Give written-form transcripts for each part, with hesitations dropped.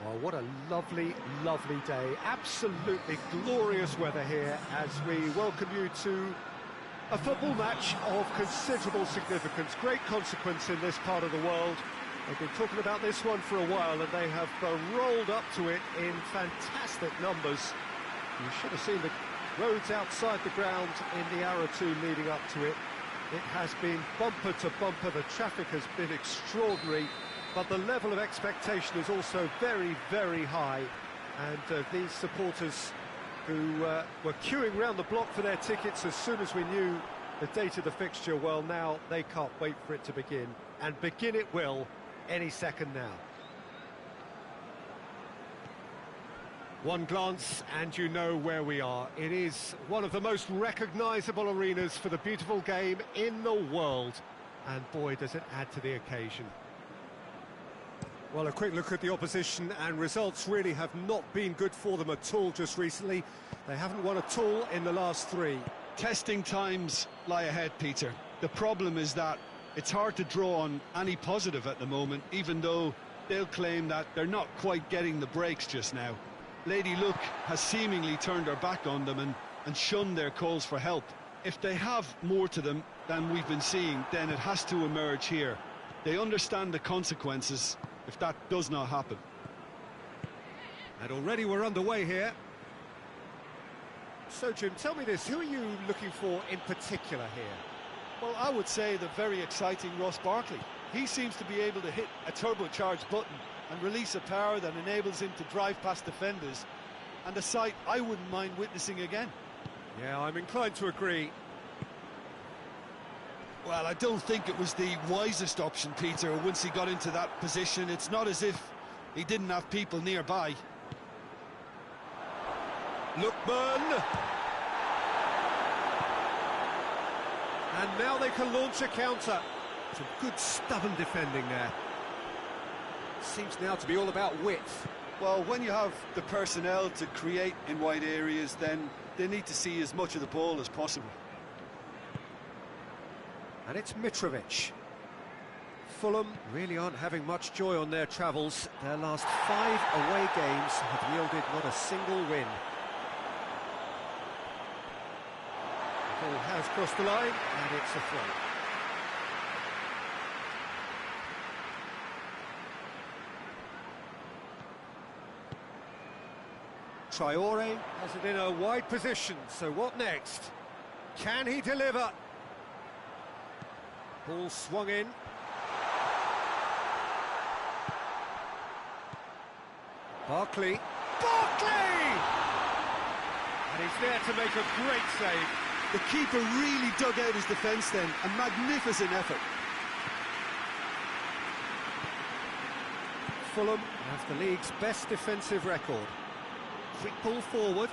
Well, what a lovely, lovely day. Absolutely glorious weather here as we welcome you to a football match of considerable significance. Great consequence in this part of the world. They've been talking about this one for a while and they have rolled up to it in fantastic numbers. You should have seen the roads outside the ground in the hour or two leading up to it. It has been bumper to bumper. The traffic has been extraordinary. But the level of expectation is also very, very high. And these supporters who were queuing round the block for their tickets as soon as we knew the date of the fixture, well, now they can't wait for it to begin. And begin it will any second now. One glance and you know where we are. It is one of the most recognisable arenas for the beautiful game in the world. And boy, does it add to the occasion. Well, a quick look at the opposition, and results really have not been good for them at all just recently. They haven't won at all in the last three. Testing times lie ahead, Peter. The problem is that it's hard to draw on any positive at the moment, even though they'll claim that they're not quite getting the breaks just now. Lady Luck has seemingly turned her back on them and shunned their calls for help. If they have more to them than we've been seeing, then it has to emerge here. They understand the consequences if that does not happen. And already we're underway here. So, Jim, tell me this, who are you looking for in particular here? Well, I would say the very exciting Ross Barkley. He seems to be able to hit a turbocharged button and release a power that enables him to drive past defenders, and a sight I wouldn't mind witnessing again. Yeah, I'm inclined to agree. Well, I don't think it was the wisest option, Peter, once he got into that position. It's not as if he didn't have people nearby. Lookman! And now they can launch a counter. Some good stubborn defending there. Seems now to be all about width. Well, when you have the personnel to create in wide areas, then they need to see as much of the ball as possible. And it's Motrovic. Fulham really aren't having much joy on their travels. Their last 5 away games have yielded not a single win. The ball has crossed the line, and it's a throw. Traore has it in a wide position, so what next? Can he deliver? Ball swung in. Barkley. And he's there to make a great save. The keeper really dug out his defence then. A magnificent effort. Fulham have the league's best defensive record. Quick ball forward.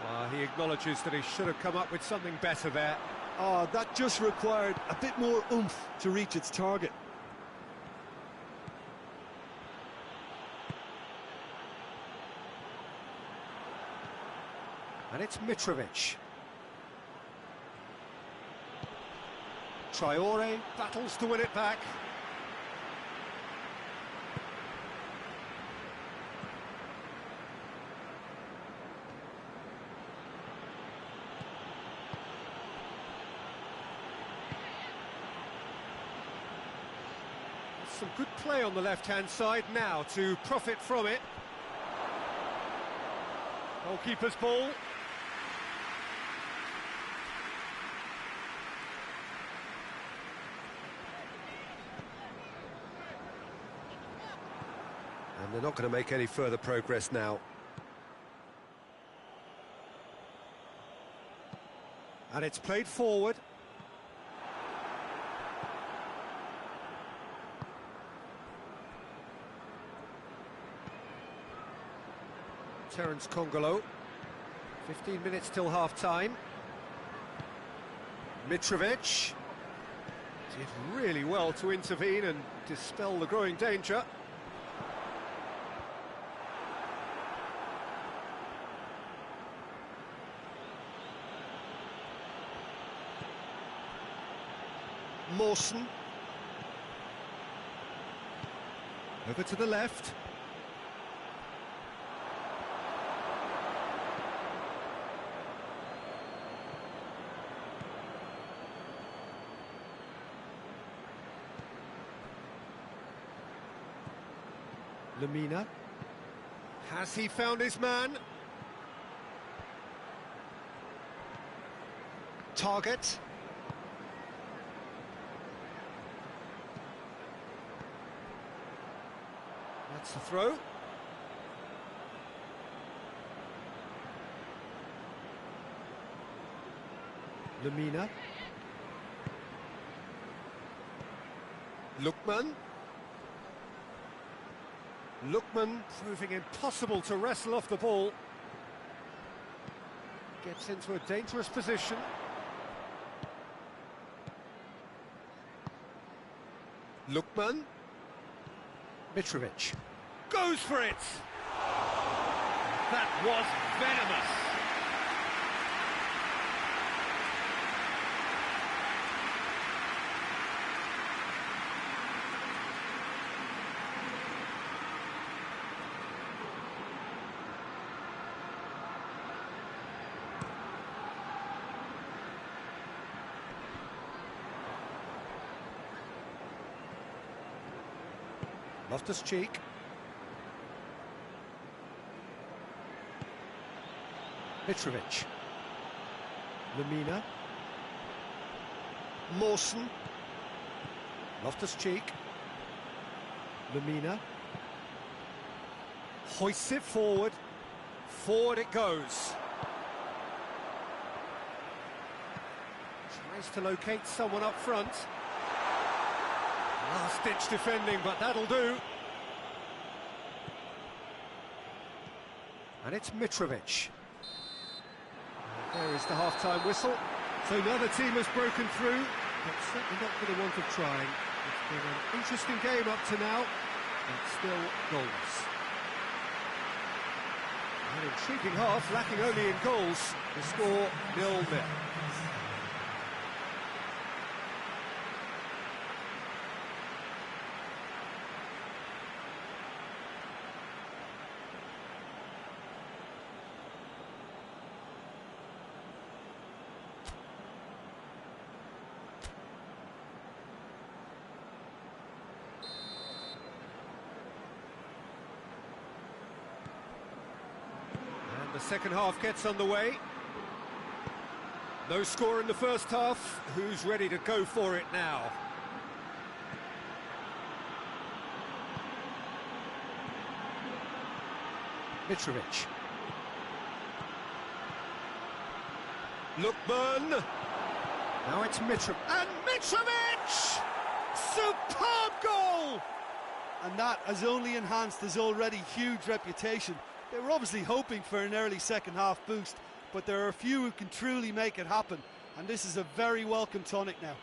Well, he acknowledges that he should have come up with something better there. Oh, that just required a bit more oomph to reach its target. And it's Motrovic. Traore battles to win it back. Some good play on the left-hand side now to profit from it. Goalkeeper's ball. And they're not going to make any further progress now. And it's played forward. Terence Congolo. 15 minutes till half-time. Mitrovic did really well to intervene and dispel the growing danger. Mawson. Over to the left. Lemina. Has he found his man? Target. That's the throw. Lemina. Lookman. Lookman proving impossible to wrestle off the ball. Gets into a dangerous position. Lookman. Mitrovic. Goes for it! That was venomous! Loftus-Cheek. Mitrovic. Lemina. Mawson. Loftus-Cheek. Lemina. Hoists it forward. Forward it goes. Tries to locate someone up front. Last-ditch defending, but that'll do. And it's Mitrovic. There is the half-time whistle. So now the team has broken through, but certainly not for the want of trying. It's been an interesting game up to now, and still goals. An intriguing half, lacking only in goals. The score 0-0. The second half gets underway. No score in the first half. Who's ready to go for it now? Mitrovic. Lookman. Now it's Mitrovic. And Mitrovic! Superb goal! And that has only enhanced his already huge reputation. They were obviously hoping for an early second half boost, but there are a few who can truly make it happen, and this is a very welcome tonic now.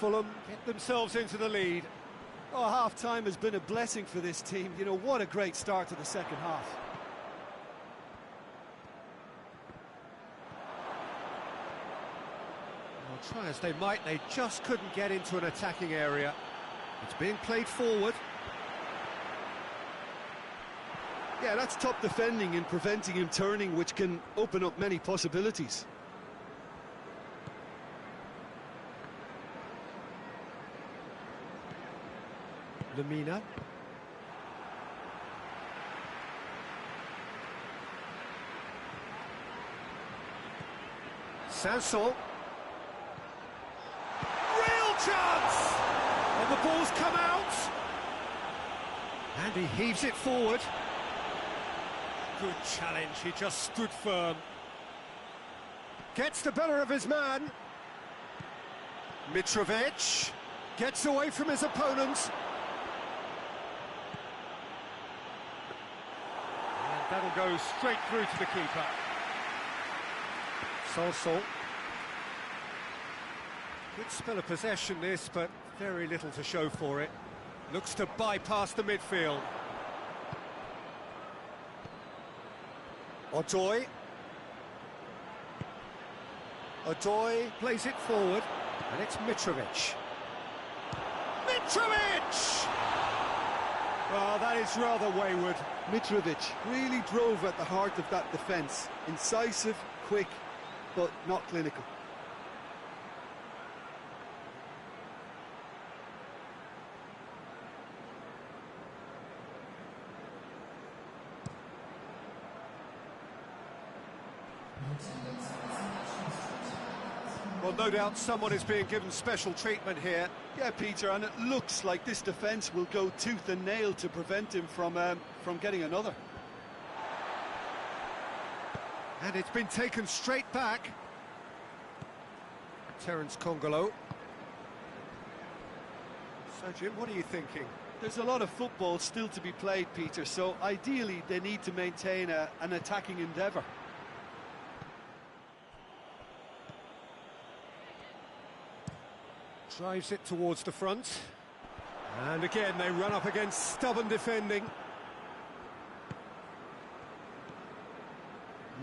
Fulham get themselves into the lead. Oh, half-time has been a blessing for this team. You know, what a great start to the second half. Well, try as they might, they just couldn't get into an attacking area. It's being played forward. Yeah, that's top defending and preventing him turning, which can open up many possibilities. Lemina. Sanson. Real chance! And the ball's come out. And he heaves it forward. Good challenge, he just stood firm. Gets the better of his man. Mitrovic gets away from his opponent. That'll go straight through to the keeper. Sol. Good spell of possession this, but very little to show for it. Looks to bypass the midfield. Odoi plays it forward, and it's Mitrovic. Mitrovic! Well, that is rather wayward. Mitrovic really drove at the heart of that defence. Incisive, quick, but not clinical. Well, no doubt someone is being given special treatment here. Yeah, Peter, and it looks like this defence will go tooth and nail to prevent him from getting another. And it's been taken straight back. Terence Congolo. So, Jim, what are you thinking? There's a lot of football still to be played, Peter, so ideally they need to maintain an attacking endeavour. Drives it towards the front. And again, they run up against stubborn defending.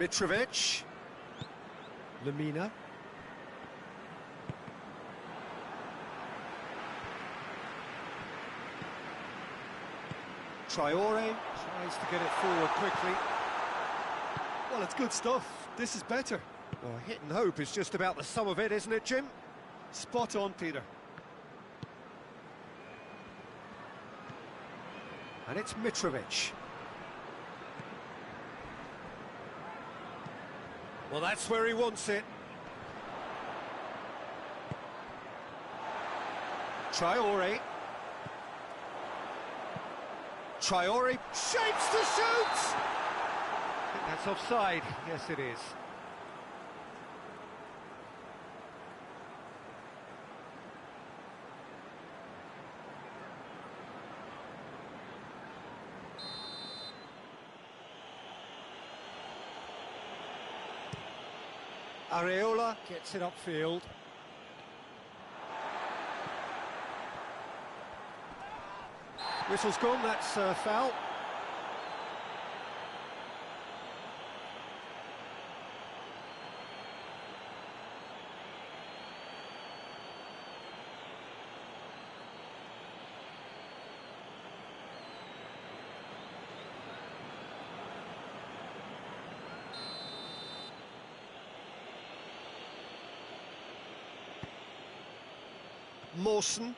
Mitrovic. Lemina. Traore tries to get it forward quickly. Well, it's good stuff. This is better. Well, hit and hope is just about the sum of it, isn't it, Jim? Spot on, Peter. And it's Mitrovic. Well, that's where he wants it. Traore. Traore shapes to shoot! I think that's offside. Yes, it is. Areola gets it upfield. Whistle's gone, that's a foul. Mawson.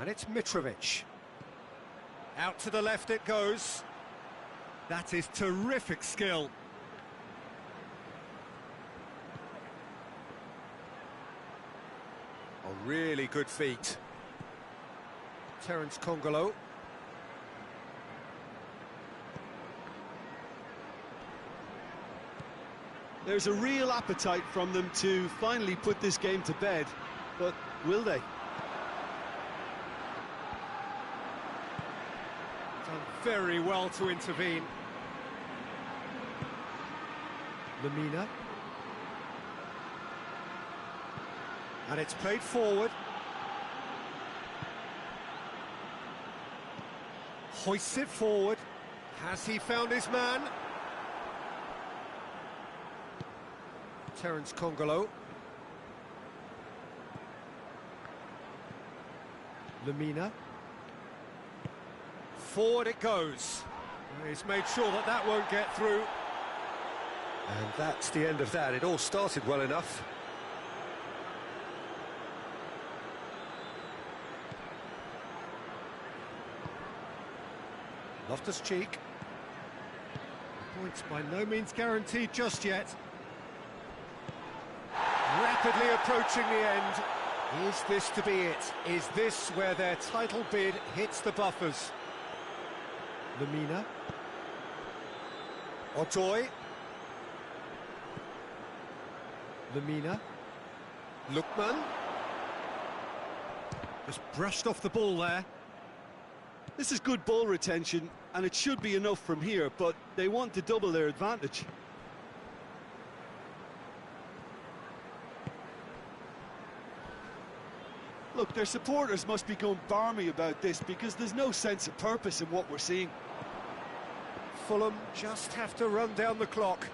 And it's Mitrovic. Out to the left it goes. That is terrific skill. A really good feat. Terence Congolo. There's a real appetite from them to finally put this game to bed, but will they? Done very well to intervene. Lemina. And it's played forward. Hoists it forward. Has he found his man? Terence Congolo. Lemina. Forward it goes. He's made sure that that won't get through. And that's the end of that. It all started well enough. Loftus-Cheek. Points by no means guaranteed just yet. Rapidly approaching the end. Is this to be it? Is this where their title bid hits the buffers? Lemina. Odoi. Lemina. Lookman. Just brushed off the ball there. This is good ball retention, and it should be enough from here, but they want to double their advantage. Look, their supporters must be going barmy about this because there's no sense of purpose in what we're seeing. Fulham just have to run down the clock.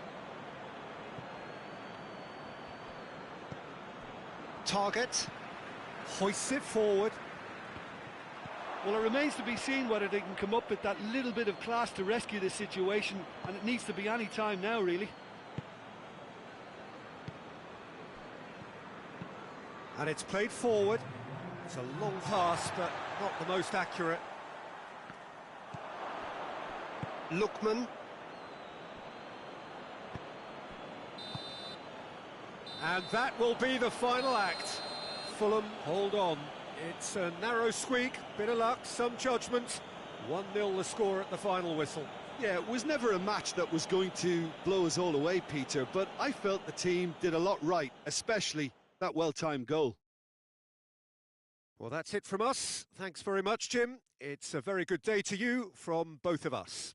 Target. Hoists it forward. Well, it remains to be seen whether they can come up with that little bit of class to rescue this situation, and it needs to be any time now, really. And it's played forward. It's a long pass, but not the most accurate. Lookman. And that will be the final act. Fulham hold on. It's a narrow squeak, bit of luck, some judgment. 1-0 the score at the final whistle. Yeah, it was never a match that was going to blow us all away, Peter, but I felt the team did a lot right, especially that well-timed goal. Well, that's it from us. Thanks very much, Jim. It's a very good day to you from both of us.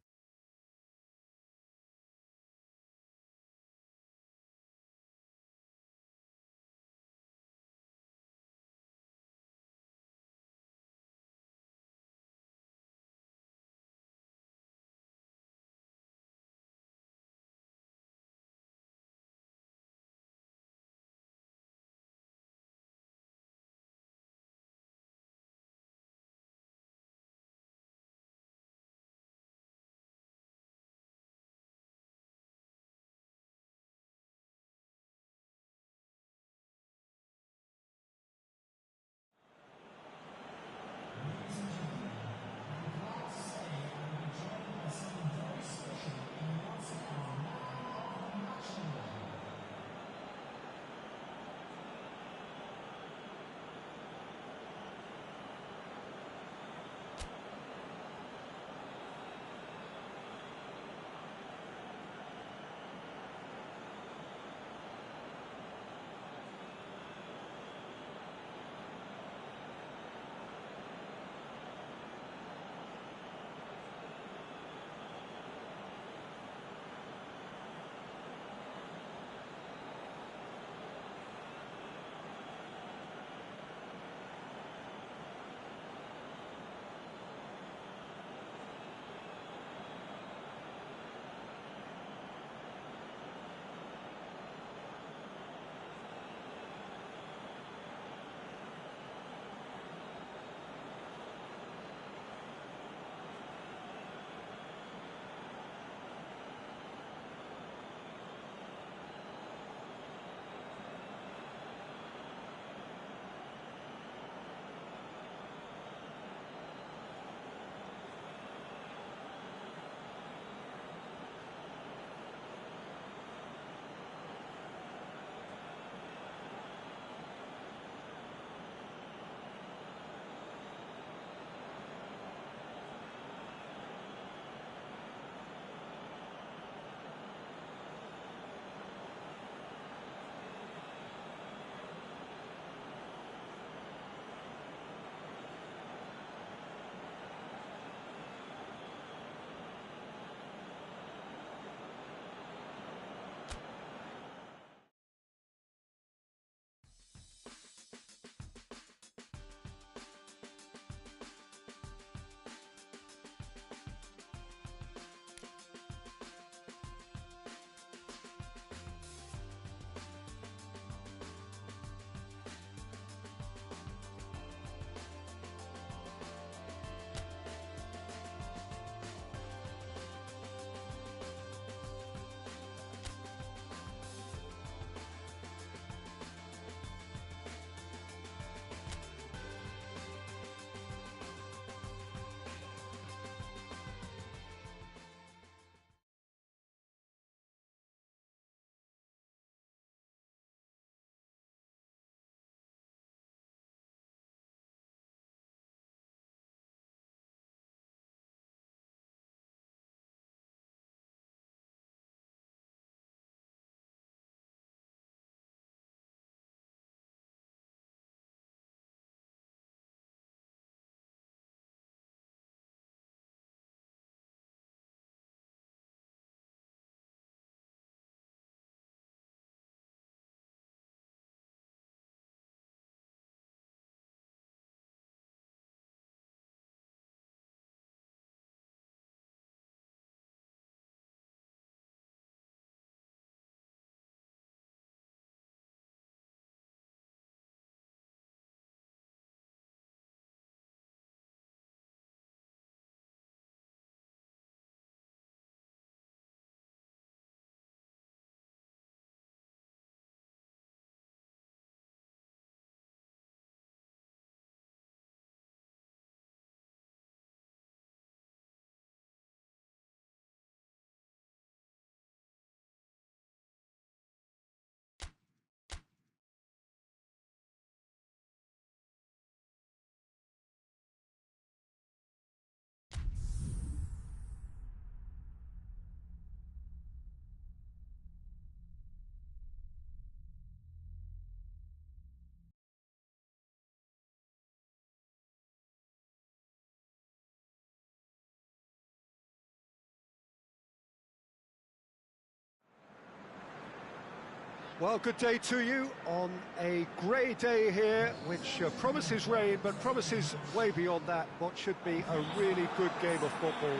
Well, good day to you on a grey day here, which promises rain, but promises way beyond that what should be a really good game of football.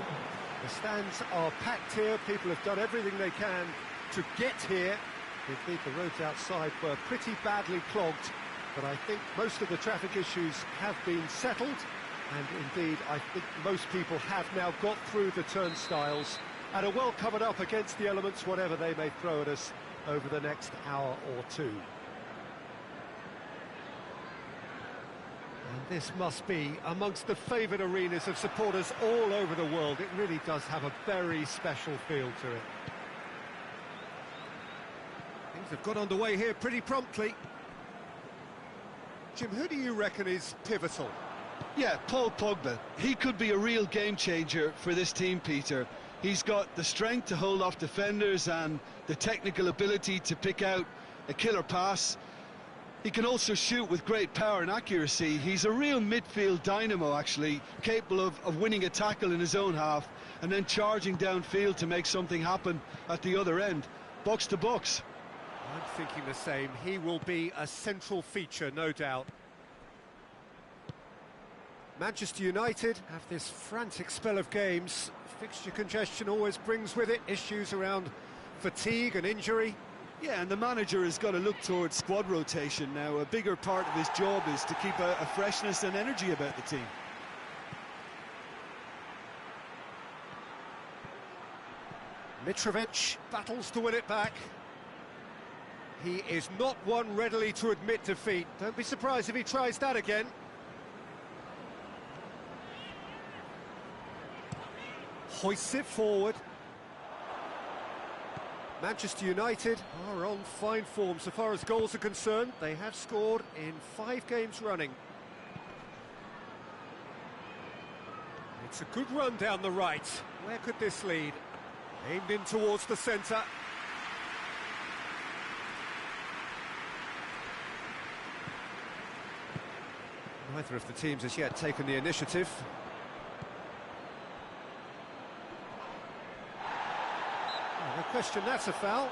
The stands are packed here, people have done everything they can to get here. Indeed, the roads outside were pretty badly clogged, but I think most of the traffic issues have been settled, and indeed, I think most people have now got through the turnstiles and are well covered up against the elements, whatever they may throw at us over the next hour or two. And this must be amongst the favoured arenas of supporters all over the world. It really does have a very special feel to it. Things have got underway here pretty promptly. Jim, who do you reckon is pivotal? Yeah, Paul Pogba. He could be a real game changer for this team, Peter. He's got the strength to hold off defenders and the technical ability to pick out a killer pass. He can also shoot with great power and accuracy. He's a real midfield dynamo, actually, capable of winning a tackle in his own half and then charging downfield to make something happen at the other end. Box to box. I'm thinking the same. He will be a central feature, no doubt. Manchester United have this frantic spell of games. Fixture congestion always brings with it issues around fatigue and injury. Yeah, and the manager has got to look towards squad rotation now. A bigger part of his job is to keep a freshness and energy about the team. Mitrovic battles to win it back. He is not one readily to admit defeat. Don't be surprised if he tries that again. Hoists it forward. Manchester United are on fine form so far as goals are concerned. They have scored in 5 games running. It's a good run down the right. Where could this lead? Aimed in towards the centre. Neither of the teams has yet taken the initiative. No question, that's a foul.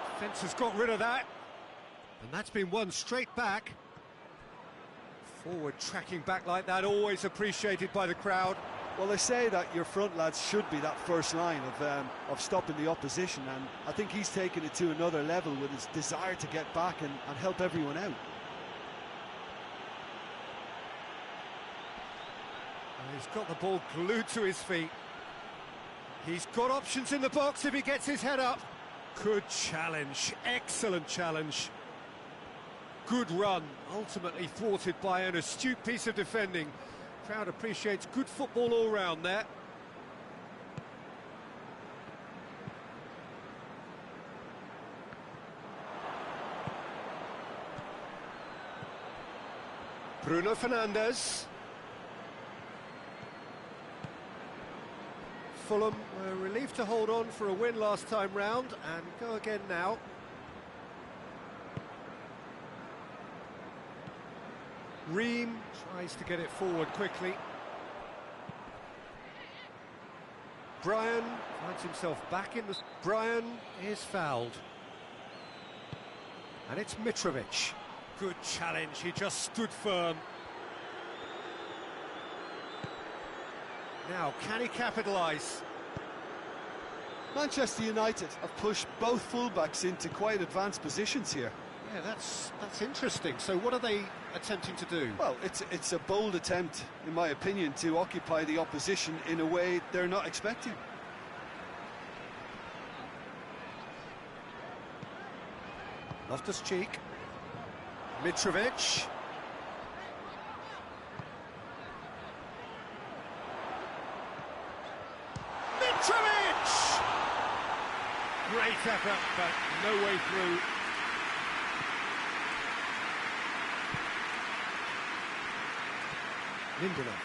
Defence has got rid of that. And that's been won straight back. Forward tracking back like that, always appreciated by the crowd. Well, they say that your front lads should be that first line of stopping the opposition, and I think he's taken it to another level with his desire to get back and help everyone out. And he's got the ball glued to his feet. He's got options in the box if he gets his head up. Good challenge, excellent challenge. Good run, ultimately thwarted by an astute piece of defending. Crowd appreciates good football all round there. Bruno Fernandes. Fulham were relieved to hold on for a win last time round and go again now. Ream tries to get it forward quickly. Brian finds himself back in the... Brian is fouled. And it's Mitrovic. Good challenge, he just stood firm. Now, can he capitalise? Manchester United have pushed both fullbacks into quite advanced positions here. Yeah, that's interesting. So what are they attempting to do? Well, it's a bold attempt, in my opinion, to occupy the opposition in a way they're not expecting. Loftus-Cheek. Mitrovic. Mitrovic! Great effort, but no way through. Lindelof.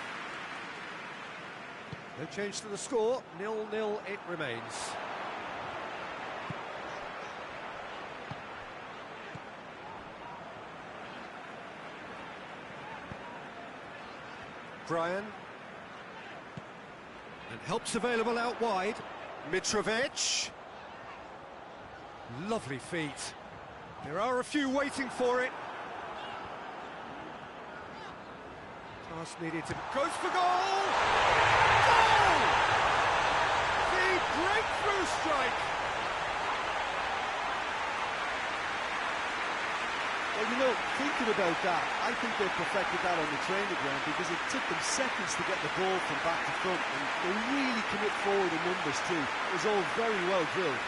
No change to the score, 0-0 it remains. Brian. And help's available out wide. Mitrovic. Lovely feet. There are a few waiting for it. Pass needed to... Goes for goal! Goal! The breakthrough strike! Well, you know, thinking about that, I think they perfected that on the training ground because it took them seconds to get the ball from back to front, and they really commit forward in numbers too. It was all very well drilled.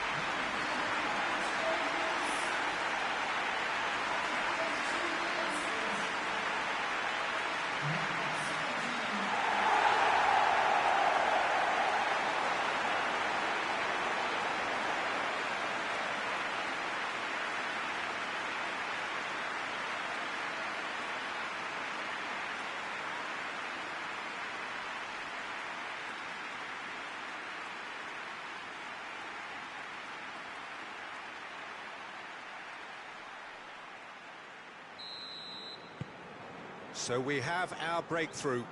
So we have our breakthrough.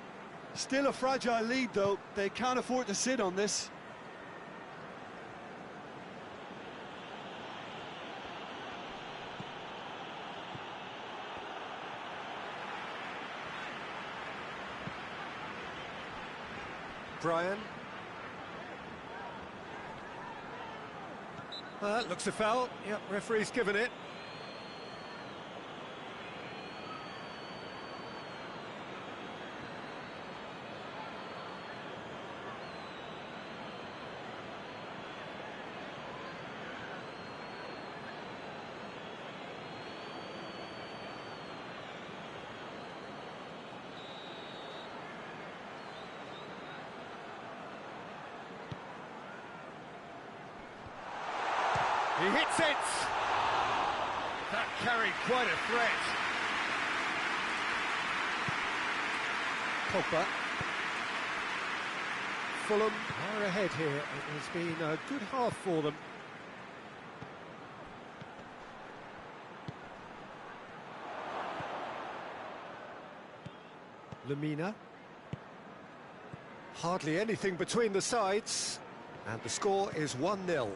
Still a fragile lead, though. They can't afford to sit on this. Brian. Looks a foul. Yep, referee's given it. He hits it! That carried quite a threat. Pogba. Fulham are ahead here. It has been a good half for them. Lamina. Hardly anything between the sides. And the score is 1-0.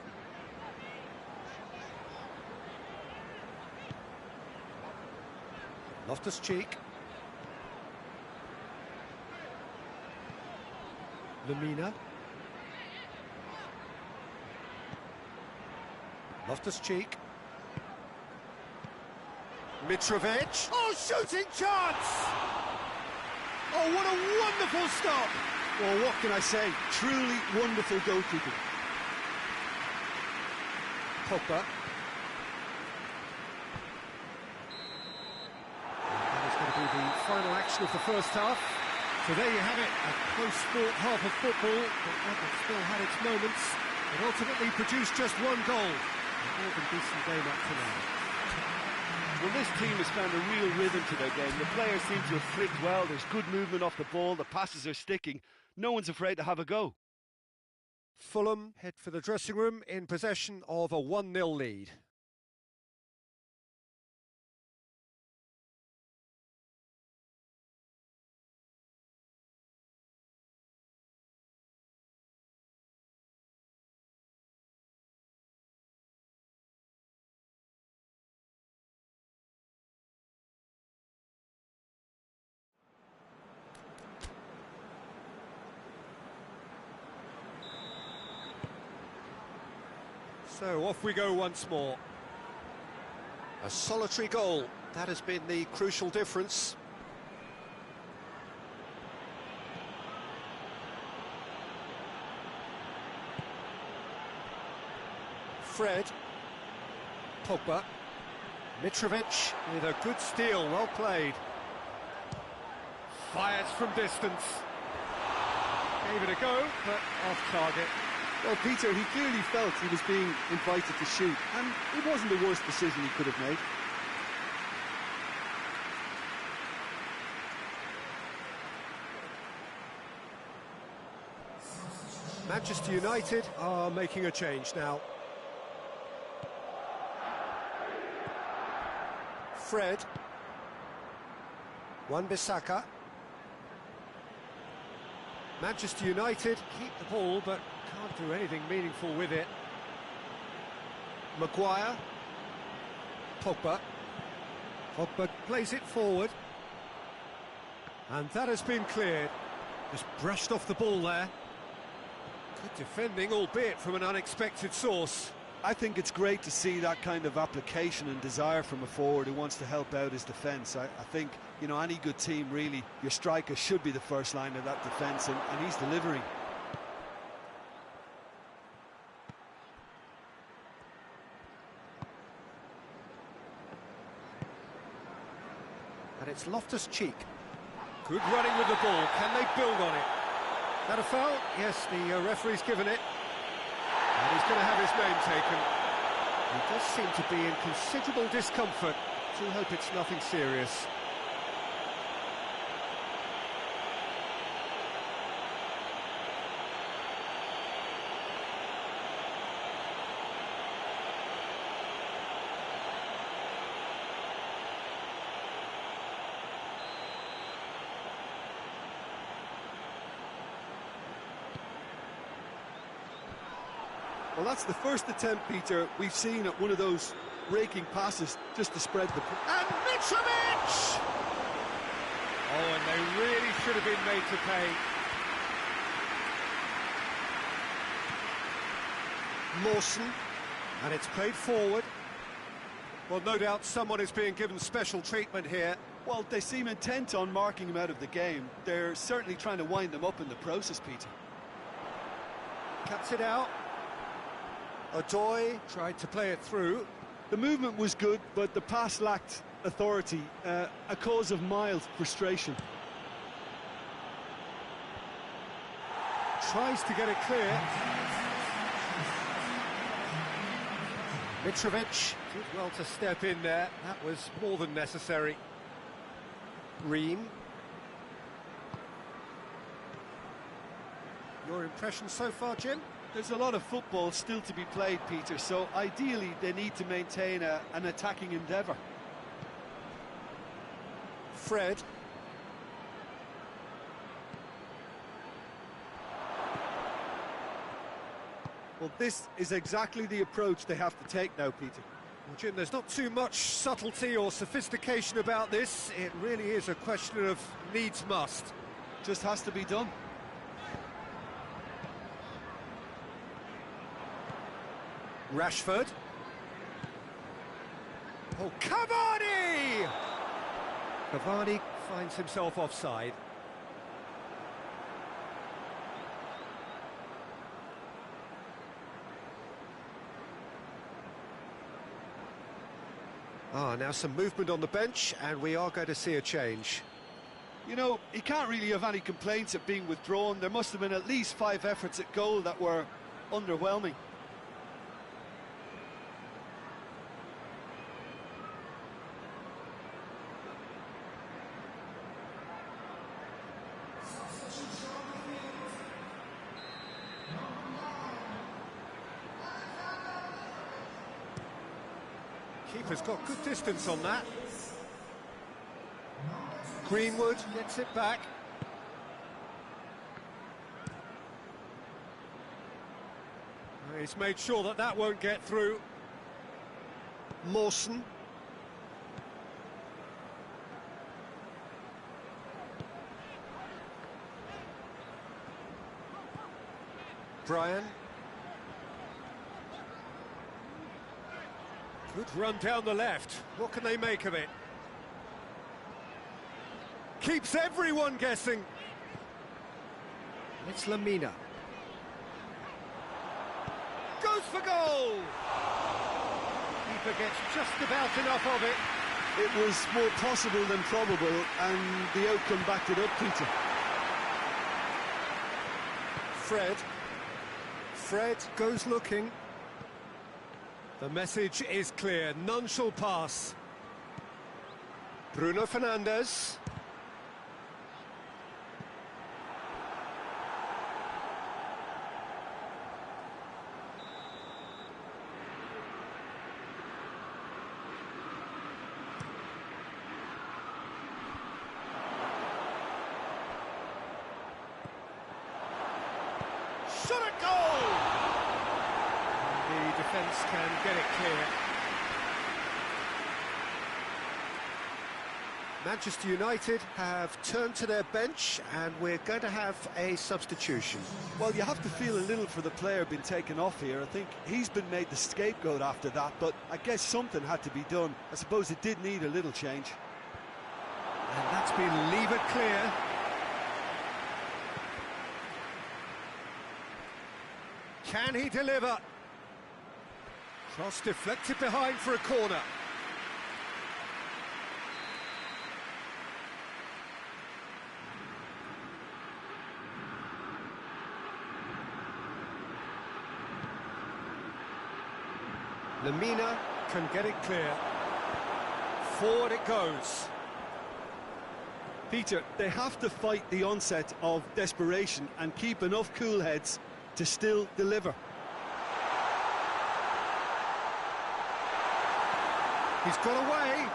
Loftus-Cheek. Lamina. Loftus-Cheek. Mitrovic. Oh, shooting chance! Oh, what a wonderful stop! Well, what can I say? Truly wonderful goalkeeping. Pogba. The final action of the first half. So there you have it, a close-fought half of football, but one that still had its moments, and ultimately produced just one goal. A more than decent game up to now. Well, this team has found a real rhythm to their game. The players seem to have flicked well, there's good movement off the ball, the passes are sticking. No one's afraid to have a go. Fulham head for the dressing room in possession of a 1-0 lead. So off we go once more. A solitary goal, that has been the crucial difference. Fred. Pogba. Mitrovic with a good steal, well played. Fires from distance. Gave it a go, but off target. Well, Peter, he clearly felt he was being invited to shoot, and it wasn't the worst decision he could have made. Manchester United are making a change now. Fred. Wan-Bissaka. Manchester United keep the ball, but can't do anything meaningful with it. Maguire. Pogba. Pogba plays it forward. And that has been cleared. Just brushed off the ball there. Good defending, albeit from an unexpected source. I think it's great to see that kind of application and desire from a forward who wants to help out his defence. I think, you know, any good team, really, your striker should be the first line of that defence, and he's delivering. And it's Loftus-Cheek. Good running with the ball. Can they build on it? That a foul? Yes, the referee's given it. And he's going to have his name taken. He does seem to be in considerable discomfort. Do hope it's nothing serious. Well, that's the first attempt, Peter, we've seen at one of those raking passes just to spread the... And Mitrovic! Oh, and they really should have been made to pay. Mawson, and it's played forward. Well, no doubt someone is being given special treatment here. Well, they seem intent on marking him out of the game. They're certainly trying to wind them up in the process, Peter. Cuts it out. Odoi tried to play it through. The movement was good, but the pass lacked authority, a cause of mild frustration. Tries to get it clear. Mitrovic did well to step in there. That was more than necessary. Ream. Your impression so far, Jim? There's a lot of football still to be played, Peter, so ideally they need to maintain an attacking endeavour. Fred. Well, this is exactly the approach they have to take now, Peter. Well, Jim, there's not too much subtlety or sophistication about this. It really is a question of needs must. Just has to be done. Rashford. Oh, Cavani! Cavani finds himself offside. Now some movement on the bench, and we are going to see a change. You know, he can't really have any complaints at being withdrawn. There must have been at least 5 efforts at goal that were underwhelming. Keeper's got good distance on that. Greenwood gets it back. He's made sure that that won't get through. Mawson. Brian. Good run down the left. What can they make of it? Keeps everyone guessing. It's Lamina. Goes for goal! Keeper gets just about enough of it. It was more possible than probable, and the outcome backed it up, Peter. Fred. Fred goes looking. The message is clear, none shall pass. Bruno Fernandes. shot at goal! The defence can get it clear. Manchester United have turned to their bench and we're going to have a substitution. Well, you have to feel a little for the player being taken off here. I think he's been made the scapegoat after that, but I guess something had to be done. I suppose it did need a little change. And that's been levered clear. Can he deliver? Cross deflected behind for a corner. Lemina can get it clear. Forward it goes. Peter, they have to fight the onset of desperation and keep enough cool heads to still deliver. He's got away.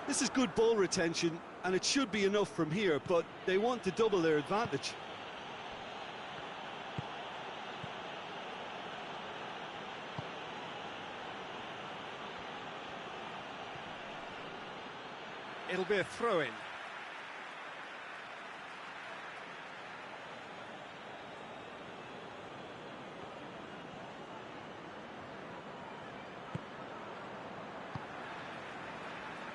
This is good ball retention and it should be enough from here, but they want to double their advantage. It'll be a throw-in.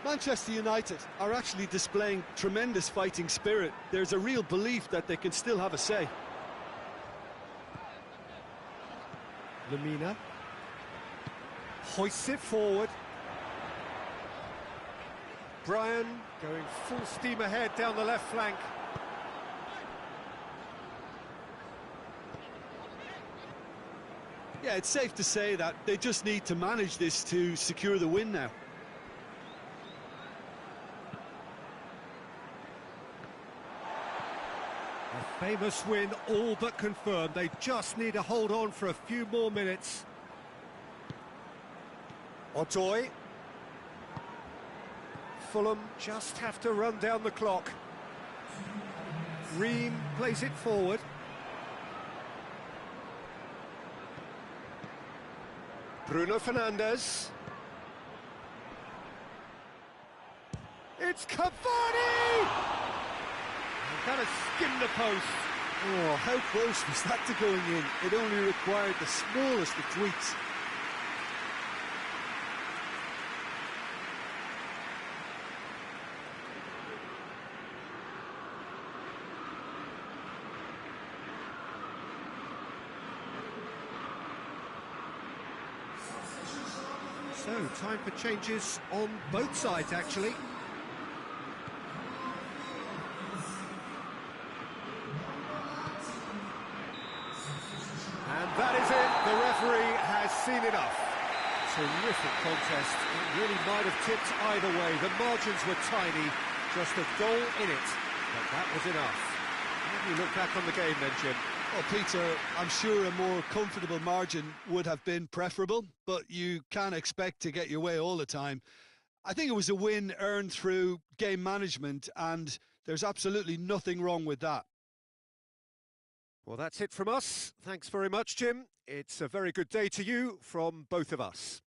Manchester United are actually displaying tremendous fighting spirit. There's a real belief that they can still have a say. Lemina hoists it forward. Brian going full steam ahead down the left flank. Yeah, it's safe to say that they just need to manage this to secure the win now. A famous win all but confirmed. They just need to hold on for a few more minutes. Odoi. Fulham just have to run down the clock. Ream plays it forward. Bruno Fernandes. It's Cavani! Kind of skimmed the post. Oh, how close was that to going in? It only required the smallest of tweaks. So, time for changes on both sides, actually. And that is it. The referee has seen enough. Terrific contest. It really might have tipped either way. The margins were tiny, just a goal in it. But that was enough. How do you look back on the game then, Jim? Well, Peter, I'm sure a more comfortable margin would have been preferable, but you can't expect to get your way all the time. I think it was a win earned through game management, and there's absolutely nothing wrong with that. Well, that's it from us. Thanks very much, Jim. It's a very good day to you from both of us.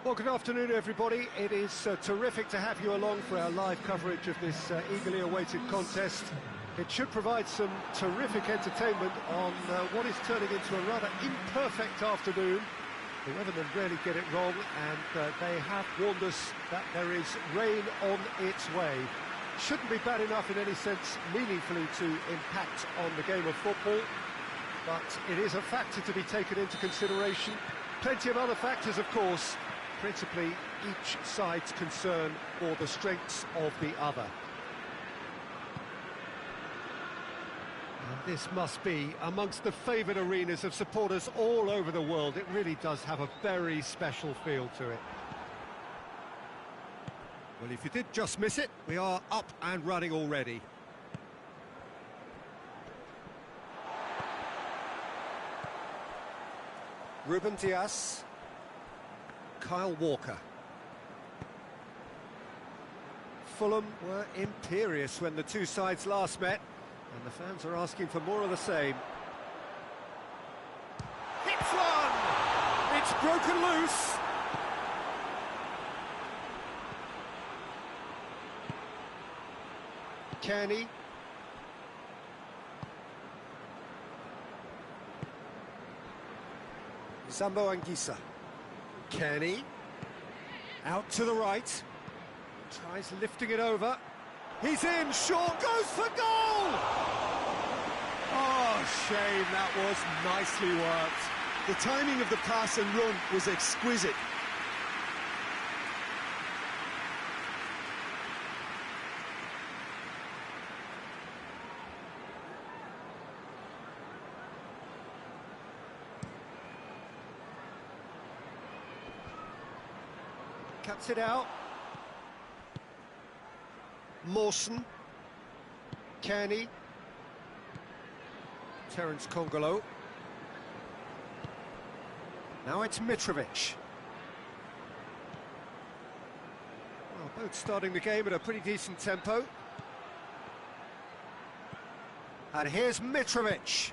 Well, good afternoon, everybody. It is terrific to have you along for our live coverage of this eagerly awaited contest. It should provide some terrific entertainment on what is turning into a rather imperfect afternoon. The weathermen rarely get it wrong, and they have warned us that there is rain on its way. Shouldn't be bad enough in any sense meaningfully to impact on the game of football, but it is a factor to be taken into consideration. Plenty of other factors, of course, principally each side's concern for the strengths of the other. And this must be amongst the favoured arenas of supporters all over the world. It really does have a very special feel to it. Well, if you did just miss it, we are up and running already. Ruben Dias. Kyle Walker. Fulham were imperious when the two sides last met, and the fans are asking for more of the same. Hits one! It's broken loose! Kearney. Zambo Anguissa. Kearney. Out to the right. Tries lifting it over. He's in, short, goes for goal! Oh, shame, that was nicely worked. The timing of the pass and run was exquisite. Cuts it out. Mawson. Kearney. Terence Congolo. Now it's Mitrovic. Well, both starting the game at a pretty decent tempo. And here's Mitrovic.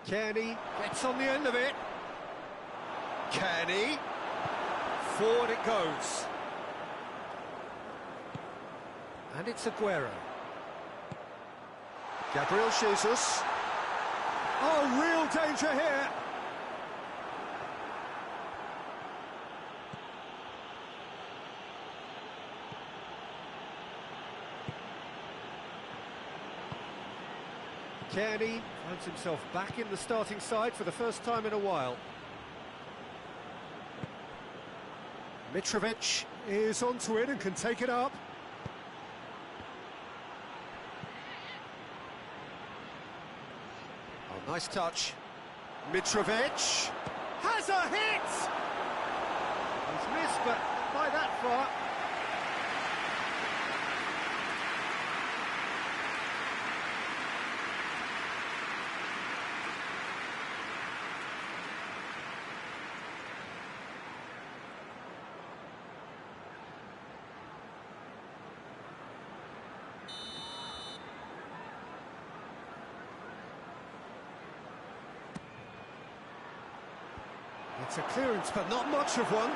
Kearney gets on the end of it. Kearney. Forward it goes. And it's Aguero. Gabriel Jesus. Oh, real danger here. Kearney finds himself back in the starting side for the first time in a while. Mitrovic is onto it and can take it up. Oh, nice touch. Mitrovic has a hit! He's missed, but not by that far. It's a clearance, but not much of one.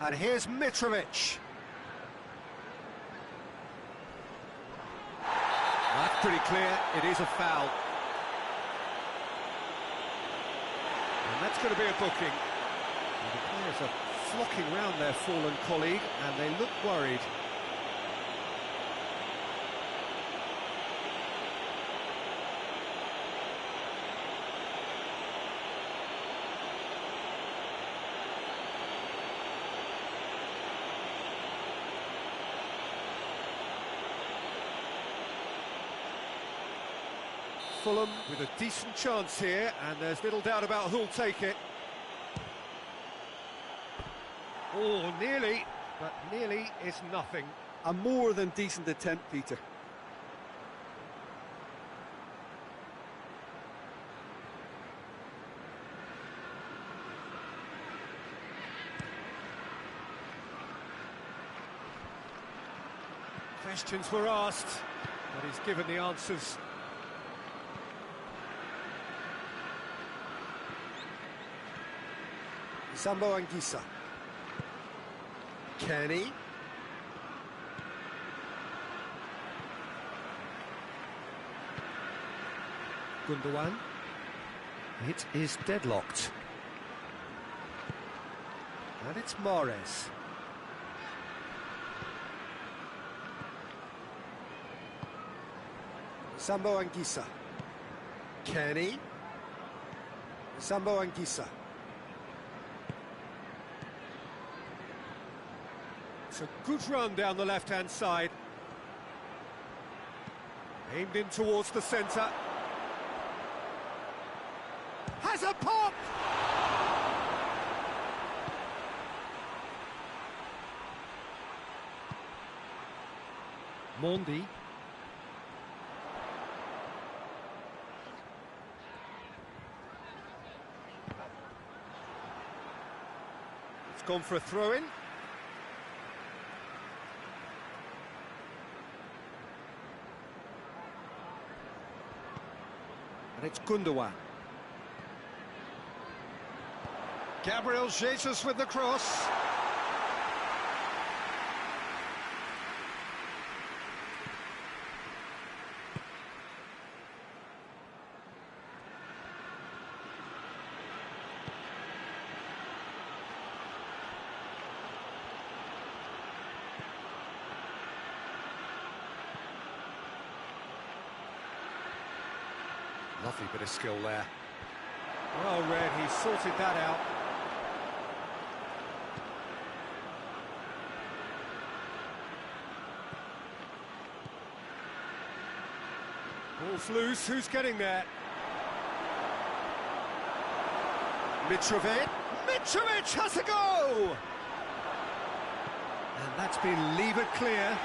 And here's Mitrovic. That's pretty clear, it is a foul. And that's going to be a booking. And the players are flocking round their fallen colleague, and they look worried. Fulham with a decent chance here, and there's little doubt about who'll take it. Oh, nearly, but nearly is nothing. A more than decent attempt, Peter. Questions were asked, but he's given the answers. Sambo Anguissa. Kenny. Gundogan. It is deadlocked. And it's Mahrez. Sambo Anguissa. Kenny. Sambo Anguissa. It's a good run down the left-hand side. Aimed in towards the centre. Has a pop! Mondi. It's gone for a throw-in. And it's Gundogan. Gabriel Jesus with the cross. Lovely bit of skill there. Well read, he sorted that out. Ball's loose, who's getting there? Mitrovic. Mitrovic has a go! And that's been levered clear.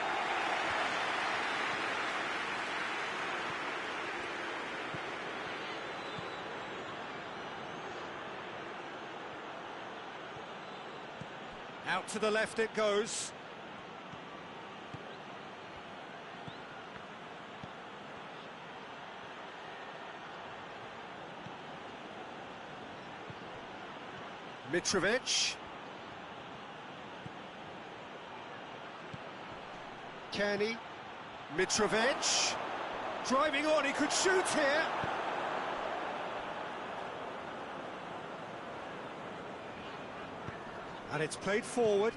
Out to the left it goes. Mitrovic. Kenny. Mitrovic. Driving on, he could shoot here. And it's played forward.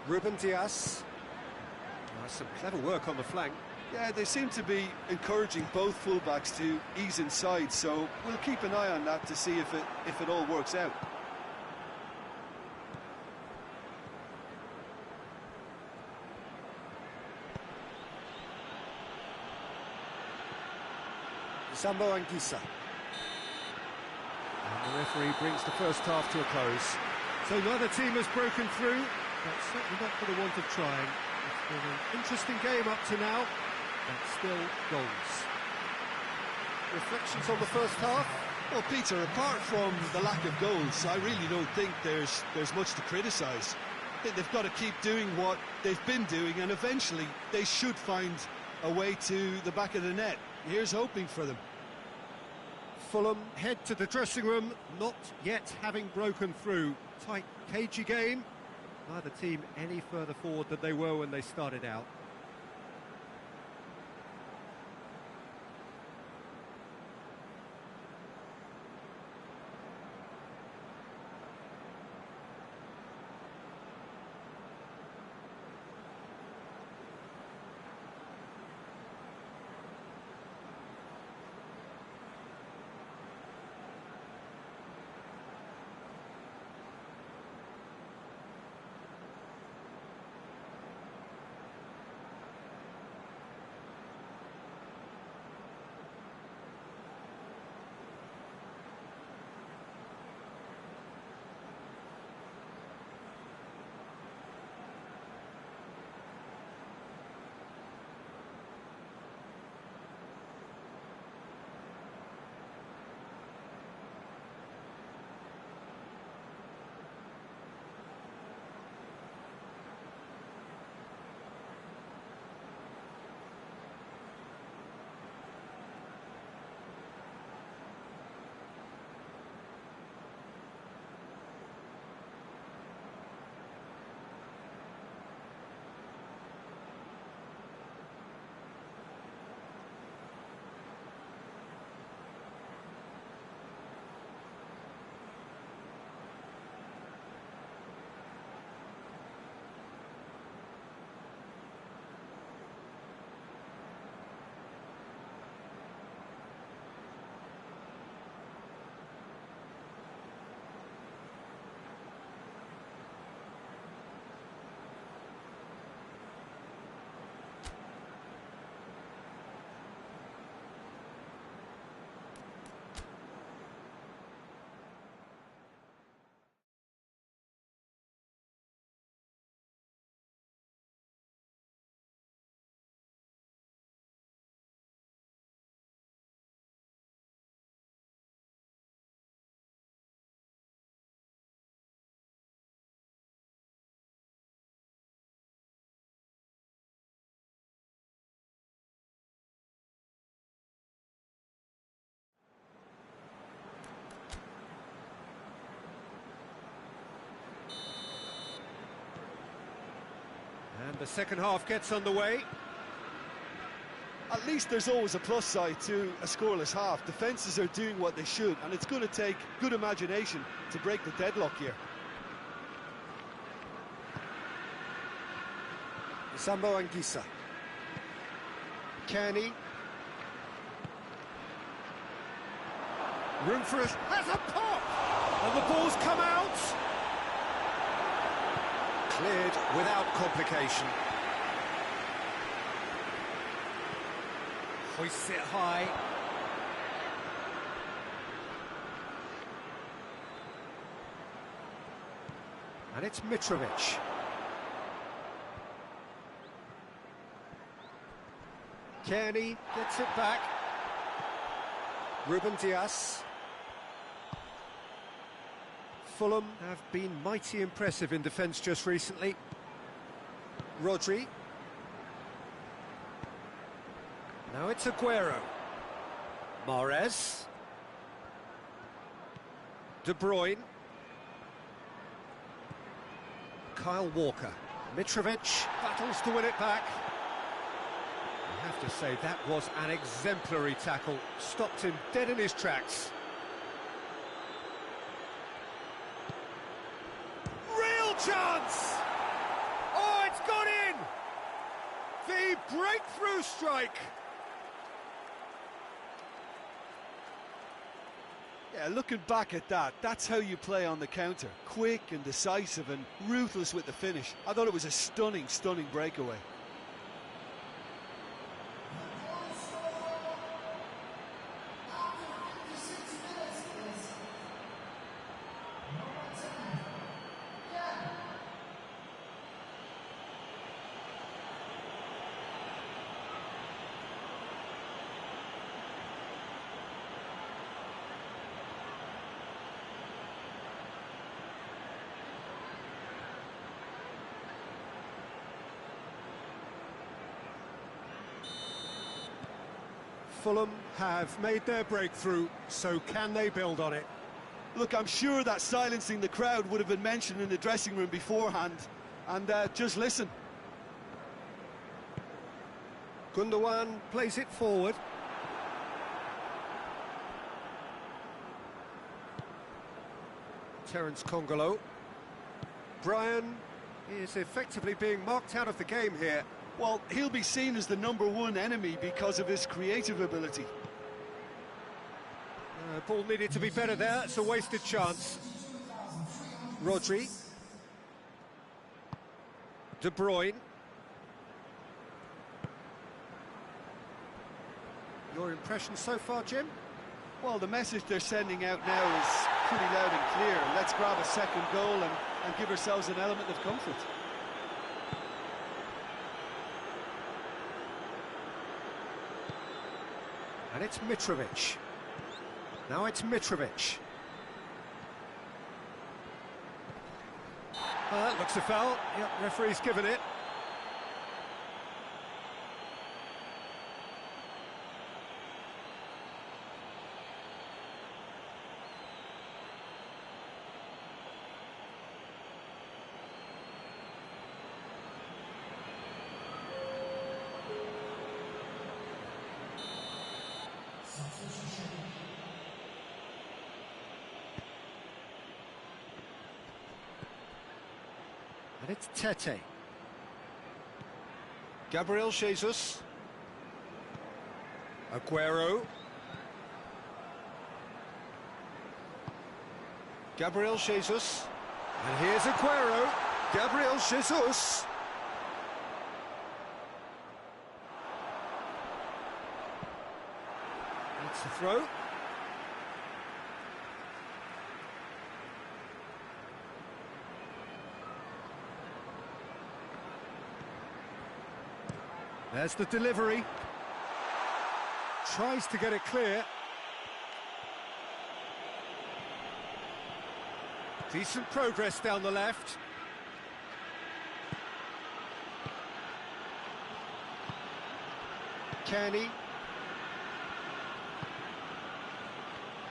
Ruben Dias. Some clever work on the flank. Yeah, they seem to be encouraging both fullbacks to ease inside, so we'll keep an eye on that to see if it all works out. Sambo Anguissa. And the referee brings the first half to a close. So neither team has broken through, but certainly not for the want of trying. It's been an interesting game up to now, but still goals. Reflections on the first half? Well, Peter, apart from the lack of goals, I really don't think there's much to criticise. I think they've got to keep doing what they've been doing, and eventually they should find a way to the back of the net. Here's hoping for them. Fulham head to the dressing room, not yet having broken through. Tight, cagey game. Neither team any further forward than they were when they started out. And the second half gets underway. At least there's always a plus side to a scoreless half. Defences are doing what they should, and it's going to take good imagination to break the deadlock here. Sambo Anguissa. Kearney. Room for us. Has a pop! And the ball's come out. Cleared without complication. Hoists it high. And it's Mitrovic. Kearney gets it back. Ruben Dias. Fulham have been mighty impressive in defence just recently. Rodri. Now it's Aguero. Mahrez. De Bruyne. Kyle Walker. Mitrovic battles to win it back. I have to say, that was an exemplary tackle. Stopped him dead in his tracks. Real chance! Oh, it's gone in! The breakthrough strike! Yeah, looking back at that, that's how you play on the counter. Quick and decisive and ruthless with the finish. I thought it was a stunning, stunning breakaway. Fulham have made their breakthrough, so can they build on it? Look, I'm sure that silencing the crowd would have been mentioned in the dressing room beforehand. And just listen. Gundogan plays it forward. Terence Congolo. Brian is effectively being marked out of the game here. Well, he'll be seen as the #1 enemy because of his creative ability. Ball needed to be better there. It's a wasted chance. Rodri. De Bruyne. Your impression so far, Jim? Well, the message they're sending out now is pretty loud and clear. Let's grab a second goal and give ourselves an element of comfort. And it's Mitrovic. Now it's Mitrovic. Looks a foul. Yep, referee's given it. And it's Tete. Gabriel Jesus. Aguero. Gabriel Jesus. And here's Aguero. Gabriel Jesus. It's a throw. There's the delivery. Tries to get it clear. Decent progress down the left. Kearney.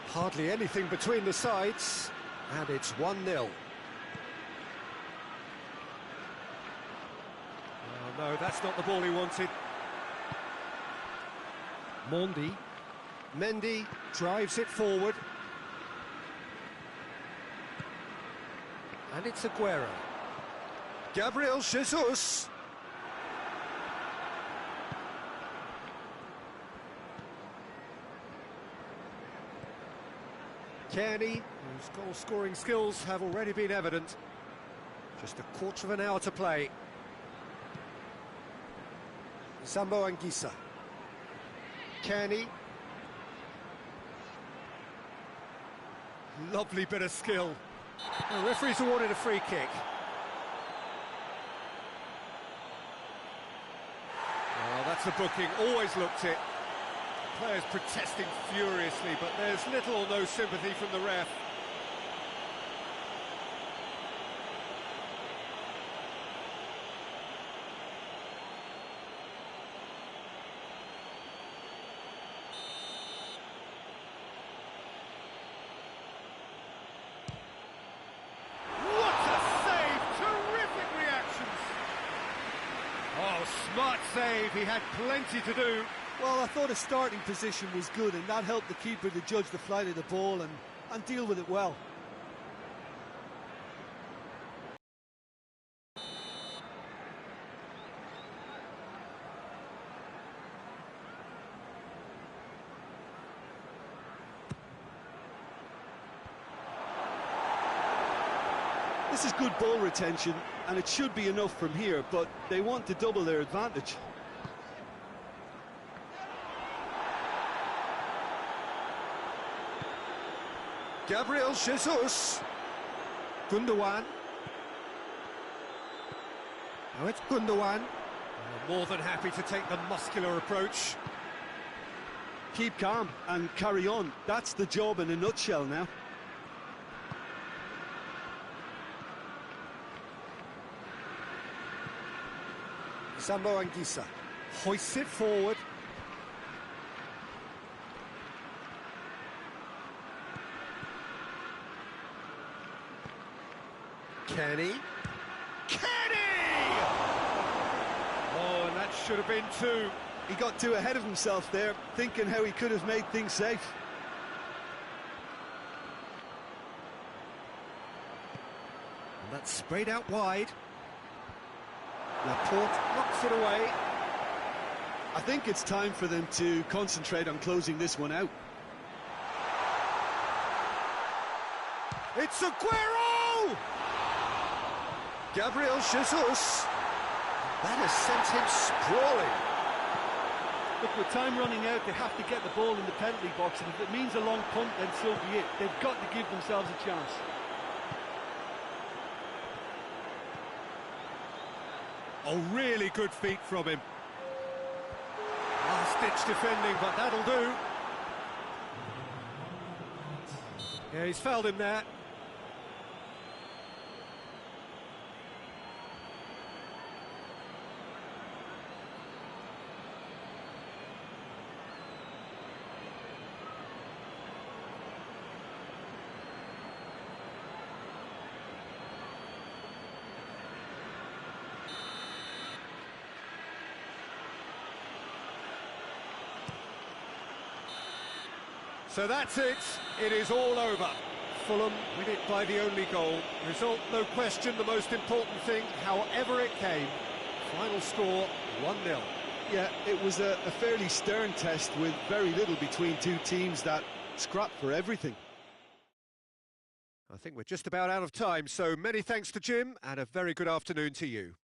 Hardly anything between the sides. And it's 1-0. No, that's not the ball he wanted. Mendy drives it forward. And it's Aguero. Gabriel Jesus. Kearney, whose goal-scoring skills have already been evident. Just a quarter of an hour to play. Sambo Anguissa. Kearney. Lovely bit of skill. The referee's awarded a free kick. Oh, that's a booking, always looked it. Players protesting furiously, but there's little or no sympathy from the ref. Smart save, he had plenty to do. Well, I thought his starting position was good, and that helped the keeper to judge the flight of the ball and deal with it well. This is good ball retention, and it should be enough from here, but they want to double their advantage. Gabriel Jesus. Gundogan. Now it's Gundogan. More than happy to take the muscular approach. Keep calm and carry on. That's the job in a nutshell now. Sambo Anguissa hoists it forward. Kearney. Oh, and that should have been two. He got too ahead of himself there, thinking how he could have made things safe. And that's sprayed out wide. Laporte knocks it away. I think it's time for them to concentrate on closing this one out. It's Aguero! Gabriel Jesus. That has sent him sprawling. Look, with time running out, they have to get the ball in the penalty box, and if it means a long punt, then so be it. They've got to give themselves a chance. Oh, really good feet from him. Last-ditch defending, but that'll do. Yeah, he's fouled him there. So that's it. It is all over. Fulham win it by the only goal. Result, no question, the most important thing, however it came. Final score, 1-0. Yeah, it was a fairly stern test with very little between two teams that scrapped for everything. I think we're just about out of time, so many thanks to Jim, and a very good afternoon to you.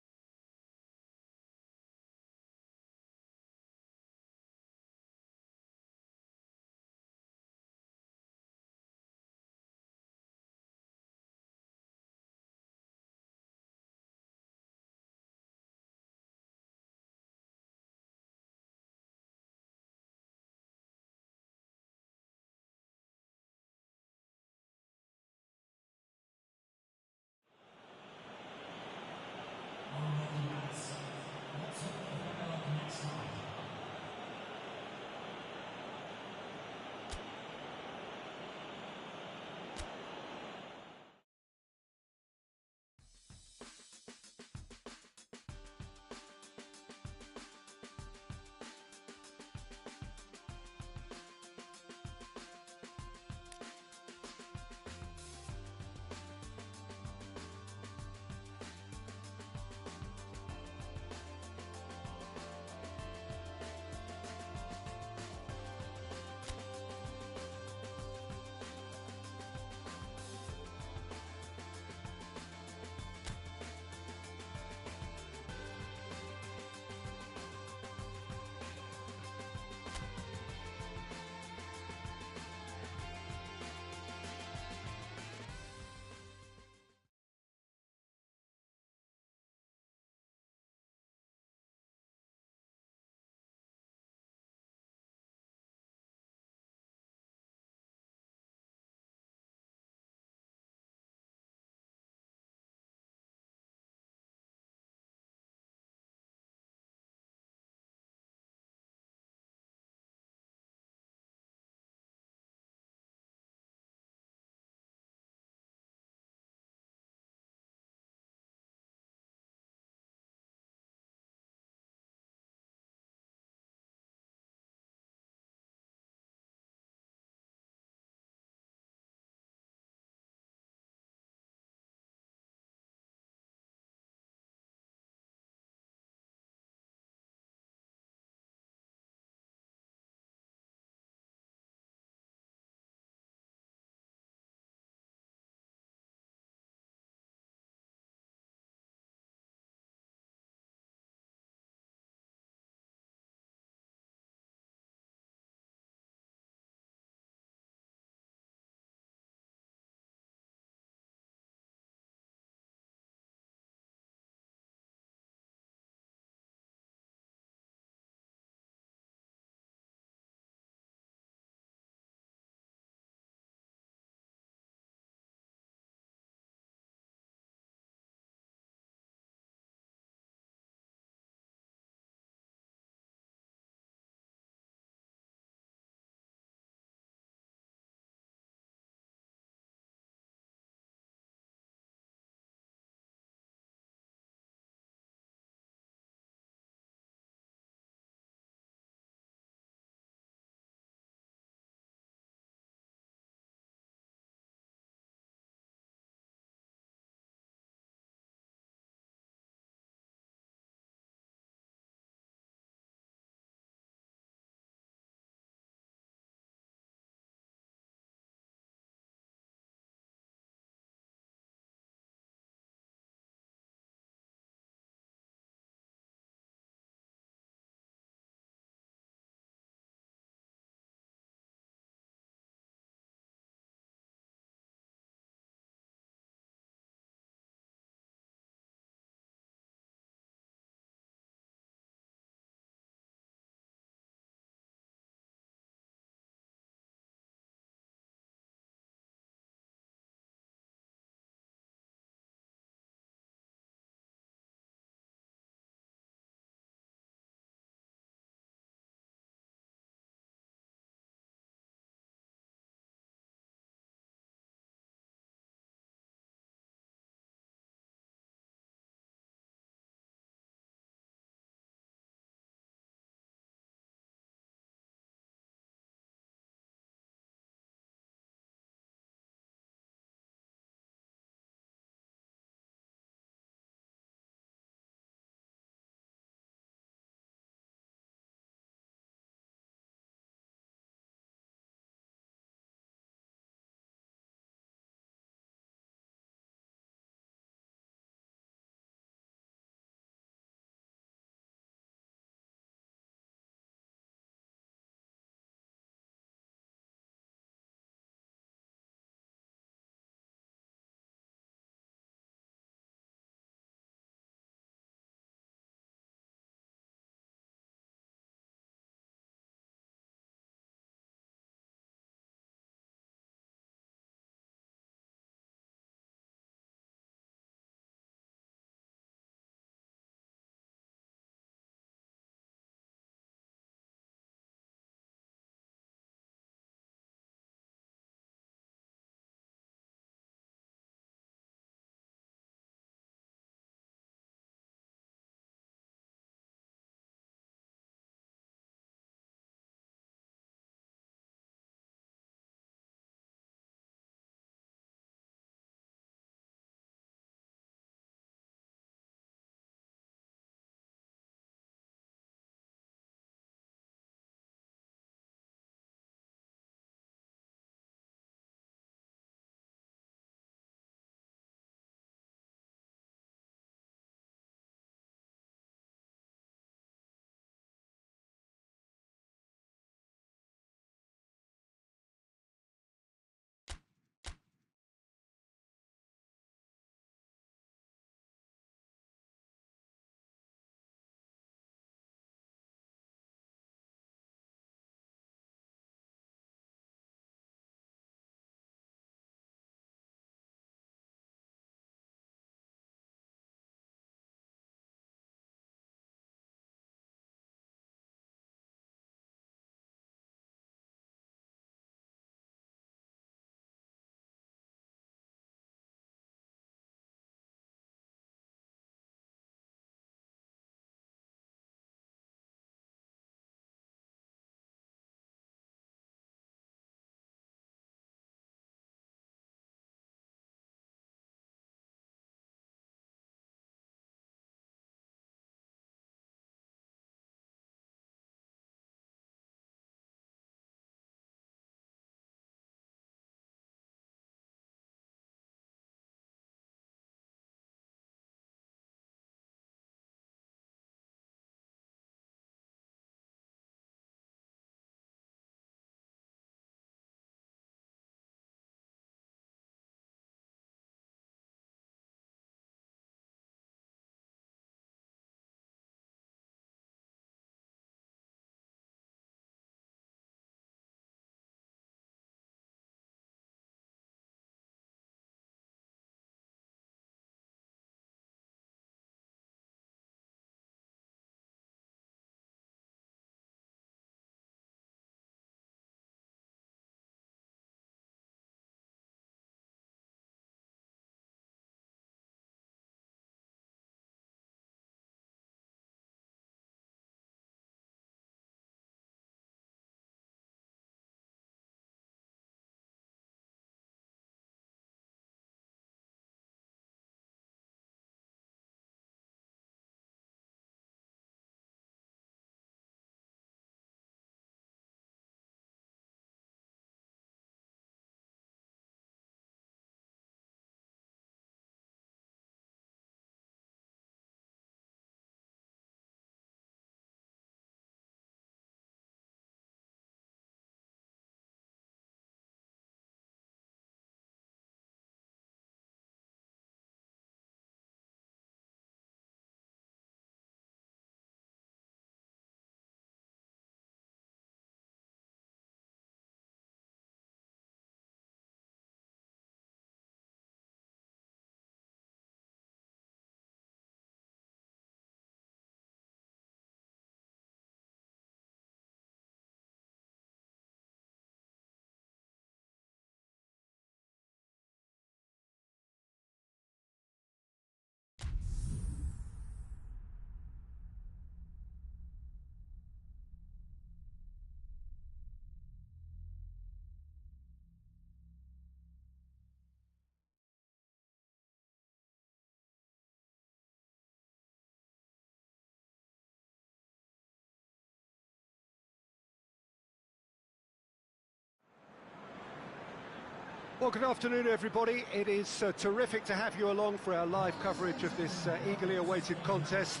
Well, good afternoon, everybody. It is terrific to have you along for our live coverage of this eagerly awaited contest.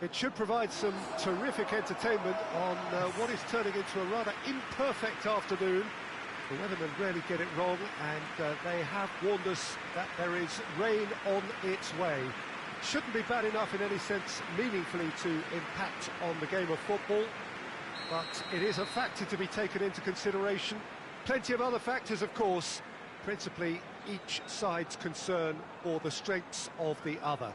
It should provide some terrific entertainment on what is turning into a rather imperfect afternoon. The weathermen rarely get it wrong, and they have warned us that there is rain on its way. Shouldn't be bad enough in any sense meaningfully to impact on the game of football, but it is a factor to be taken into consideration. Plenty of other factors, of course, principally each side's concern for the strengths of the other.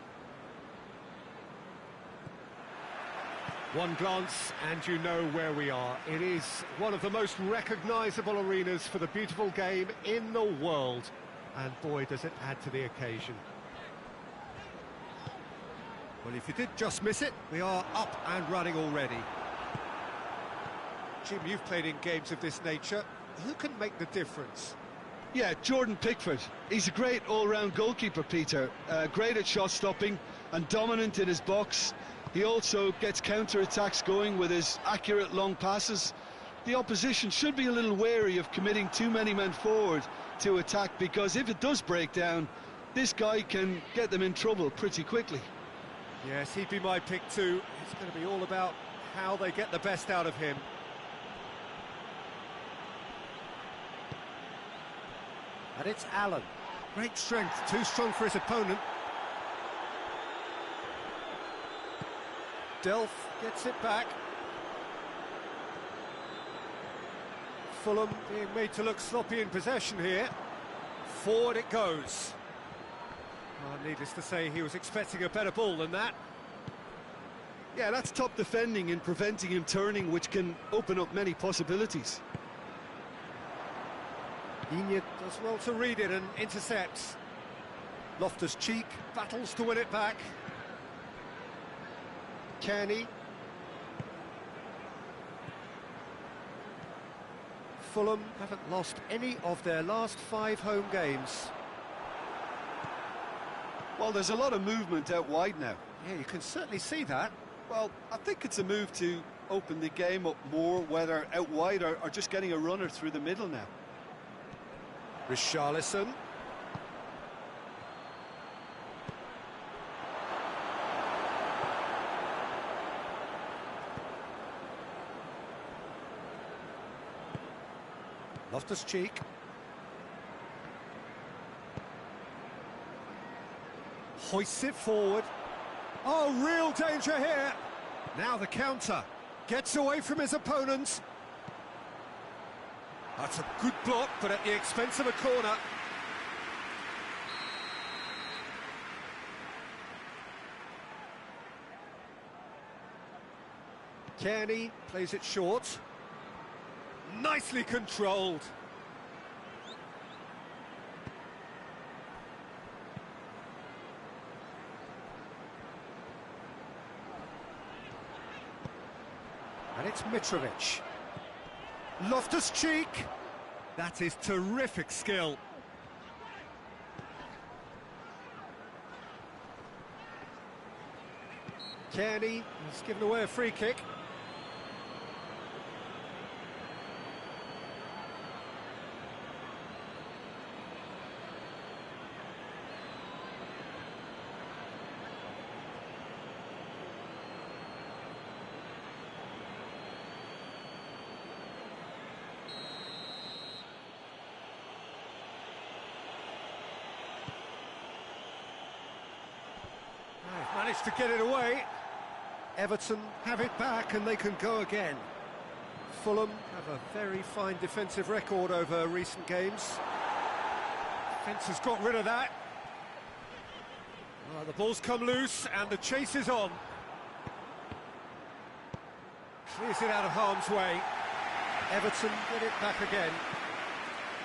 One glance and you know where we are. It is one of the most recognisable arenas for the beautiful game in the world, and boy does it add to the occasion. Well, if you did just miss it, we are up and running already. Jim, you've played in games of this nature. Who can make the difference? Yeah, Jordan Pickford. He's a great all-round goalkeeper, Peter. Great at shot-stopping and dominant in his box. He also gets counter-attacks going with his accurate long passes. The opposition should be a little wary of committing too many men forward to attack, because if it does break down, this guy can get them in trouble pretty quickly. Yes, he'd be my pick too. It's going to be all about how they get the best out of him. And it's Allen. Great strength, too strong for his opponent. Delph gets it back. Fulham being made to look sloppy in possession here. Forward it goes. Oh, needless to say, he was expecting a better ball than that. Yeah, that's top defending and preventing him turning, which can open up many possibilities. Iñigo does well to read it and intercepts. Loftus-Cheek battles to win it back. Kearney. Fulham haven't lost any of their last 5 home games. Well, there's a lot of movement out wide now. Yeah, you can certainly see that. Well, I think it's a move to open the game up more, whether out wide or just getting a runner through the middle now. Richarlison. Loftus-Cheek. Hoists it forward. Oh, real danger here. Now the counter. Gets away from his opponents. That's a good block, but at the expense of a corner. Kearney plays it short. Nicely controlled. And it's Mitrovic. Loftus-Cheek. That is terrific skill. Kearney has given away a free kick. Managed to get it away. Everton have it back and they can go again. Fulham have a very fine defensive record over recent games. Defence has got rid of that. Well, the ball's come loose and the chase is on. Clears it out of harm's way. Everton get it back again.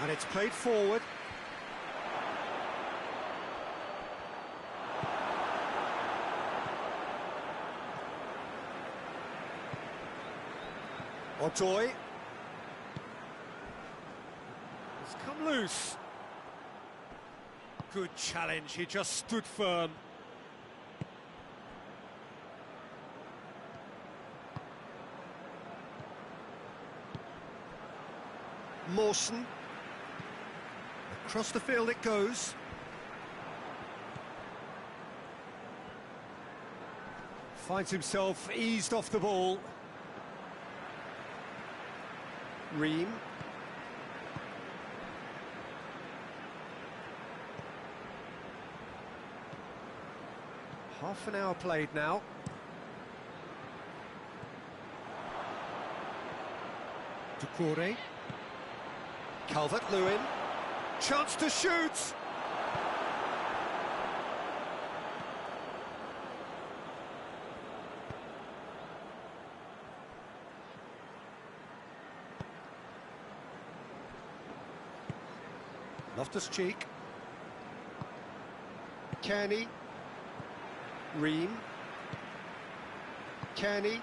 And it's played forward. Odoi. It's come loose. Good challenge, he just stood firm. Mawson. The Across the field it goes. Finds himself eased off the ball. Ream. Half an hour played now. Doucouré. Calvert-Lewin. Chance to shoot! Loftus-Cheek. Kearney. Ream. Kearney.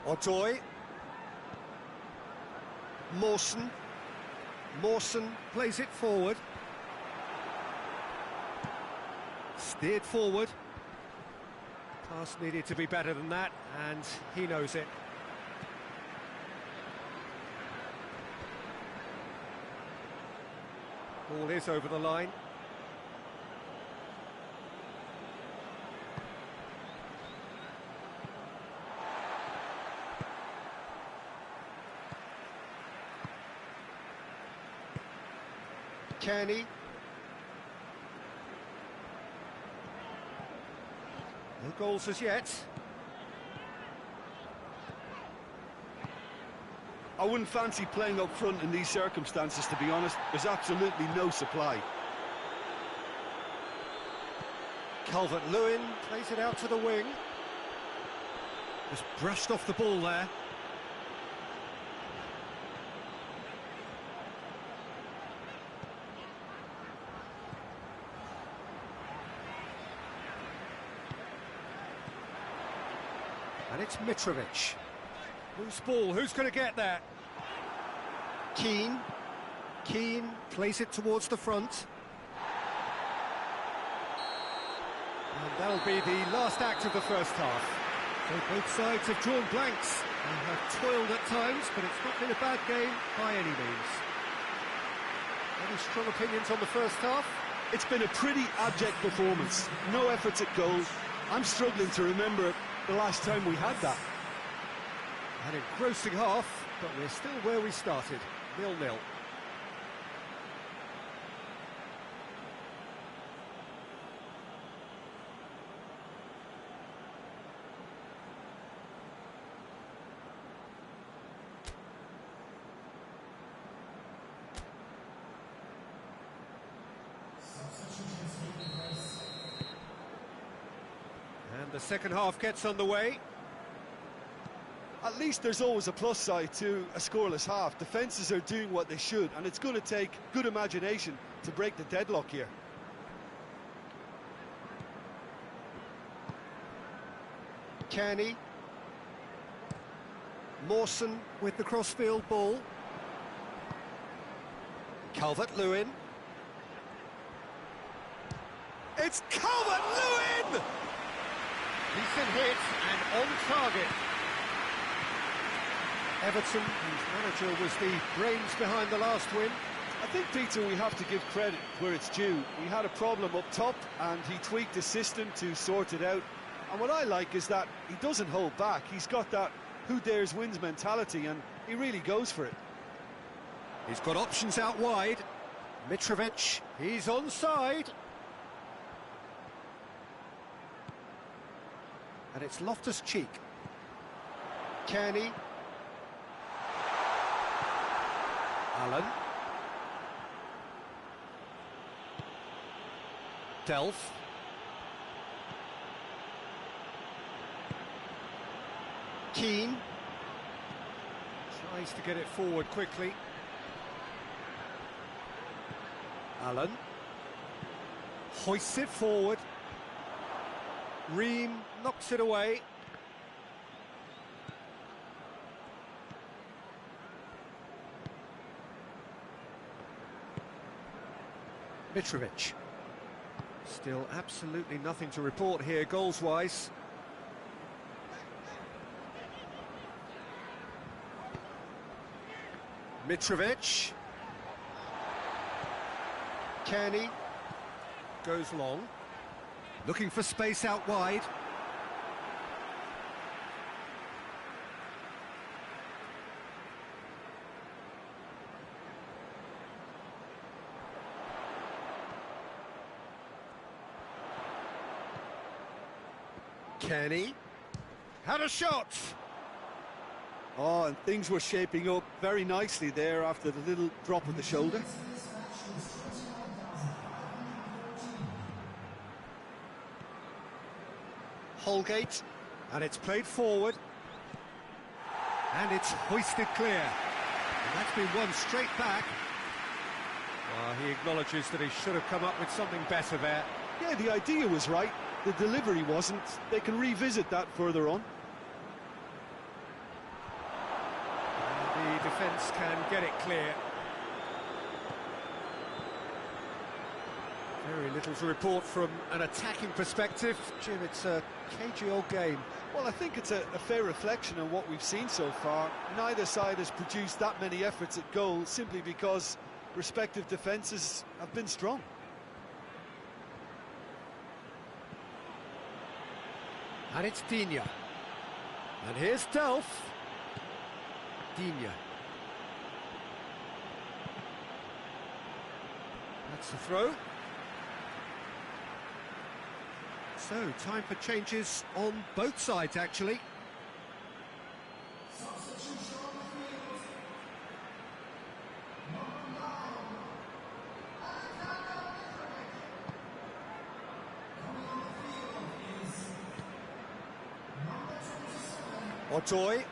Odoi. Mawson. Mawson plays it forward. Steered forward. Pass needed to be better than that, and he knows it. Ball is over the line. Kearney. No goals as yet. I wouldn't fancy playing up front in these circumstances, to be honest. There's absolutely no supply. Calvert-Lewin plays it out to the wing. Just brushed off the ball there. And it's Mitrovic. Loose ball, who's going to get that? Keane. Keane plays it towards the front. And that'll be the last act of the first half. So both sides have drawn blanks and have toiled at times, but it's not been a bad game by any means. Any strong opinions on the first half? It's been a pretty abject performance. No efforts at goal. I'm struggling to remember the last time we had that. An engrossing half, but we're still where we started, 0-0. And the second half gets underway. At least there's always a plus side to a scoreless half. Defences are doing what they should, and it's going to take good imagination to break the deadlock here. Kearney. Mawson with the crossfield ball. Calvert-Lewin. It's Calvert-Lewin! Decent hit and on target. Everton, whose manager was the brains behind the last win. I think, Peter, we have to give credit where it's due. We had a problem up top, and he tweaked his system to sort it out. And what I like is that he doesn't hold back. He's got that who dares wins mentality, and he really goes for it. He's got options out wide. Mitrovic, he's onside. And it's Loftus-Cheek. Kearney. Allen. Delph. Keane. Tries to get it forward quickly. Allen. Hoists it forward. Ream knocks it away. Mitrovic. Still absolutely nothing to report here goals-wise. Mitrovic. Kearney goes long, looking for space out wide. Kearney had a shot. Oh, and things were shaping up very nicely there after the little drop of the shoulder. Holgate, and it's played forward, and it's hoisted clear, and that's been won straight back. Well, he acknowledges that he should have come up with something better there. Yeah, the idea was right, the delivery wasn't. They can revisit that further on. And the defence can get it clear. Very little to report from an attacking perspective. Jim, it's a cagey old game. Well, I think it's a fair reflection on what we've seen so far. Neither side has produced that many efforts at goal simply because respective defences have been strong. And it's Digne. And here's Delph. Digne. That's the throw. So, time for changes on both sides, actually. Otoy.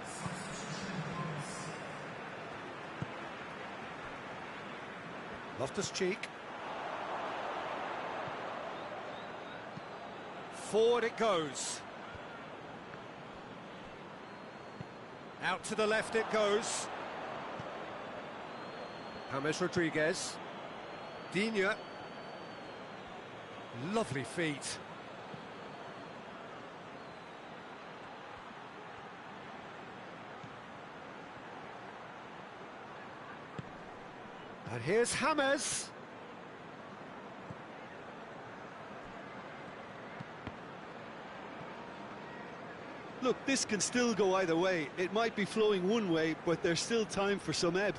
Loftus-Cheek. Forward it goes. Out to the left it goes. James Rodriguez. Digne. Lovely feet. And here's James. Look, this can still go either way. It might be flowing one way, but there's still time for some ebb.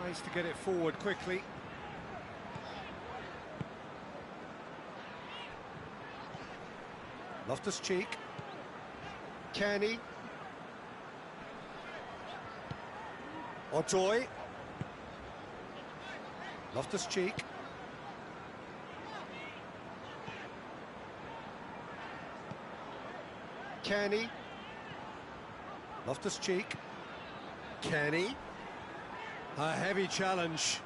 Tries to get it forward quickly. Loftus-Cheek. Kearney. Otoy. Loftus-Cheek. Kearney. Loftus-Cheek. Kearney. A heavy challenge.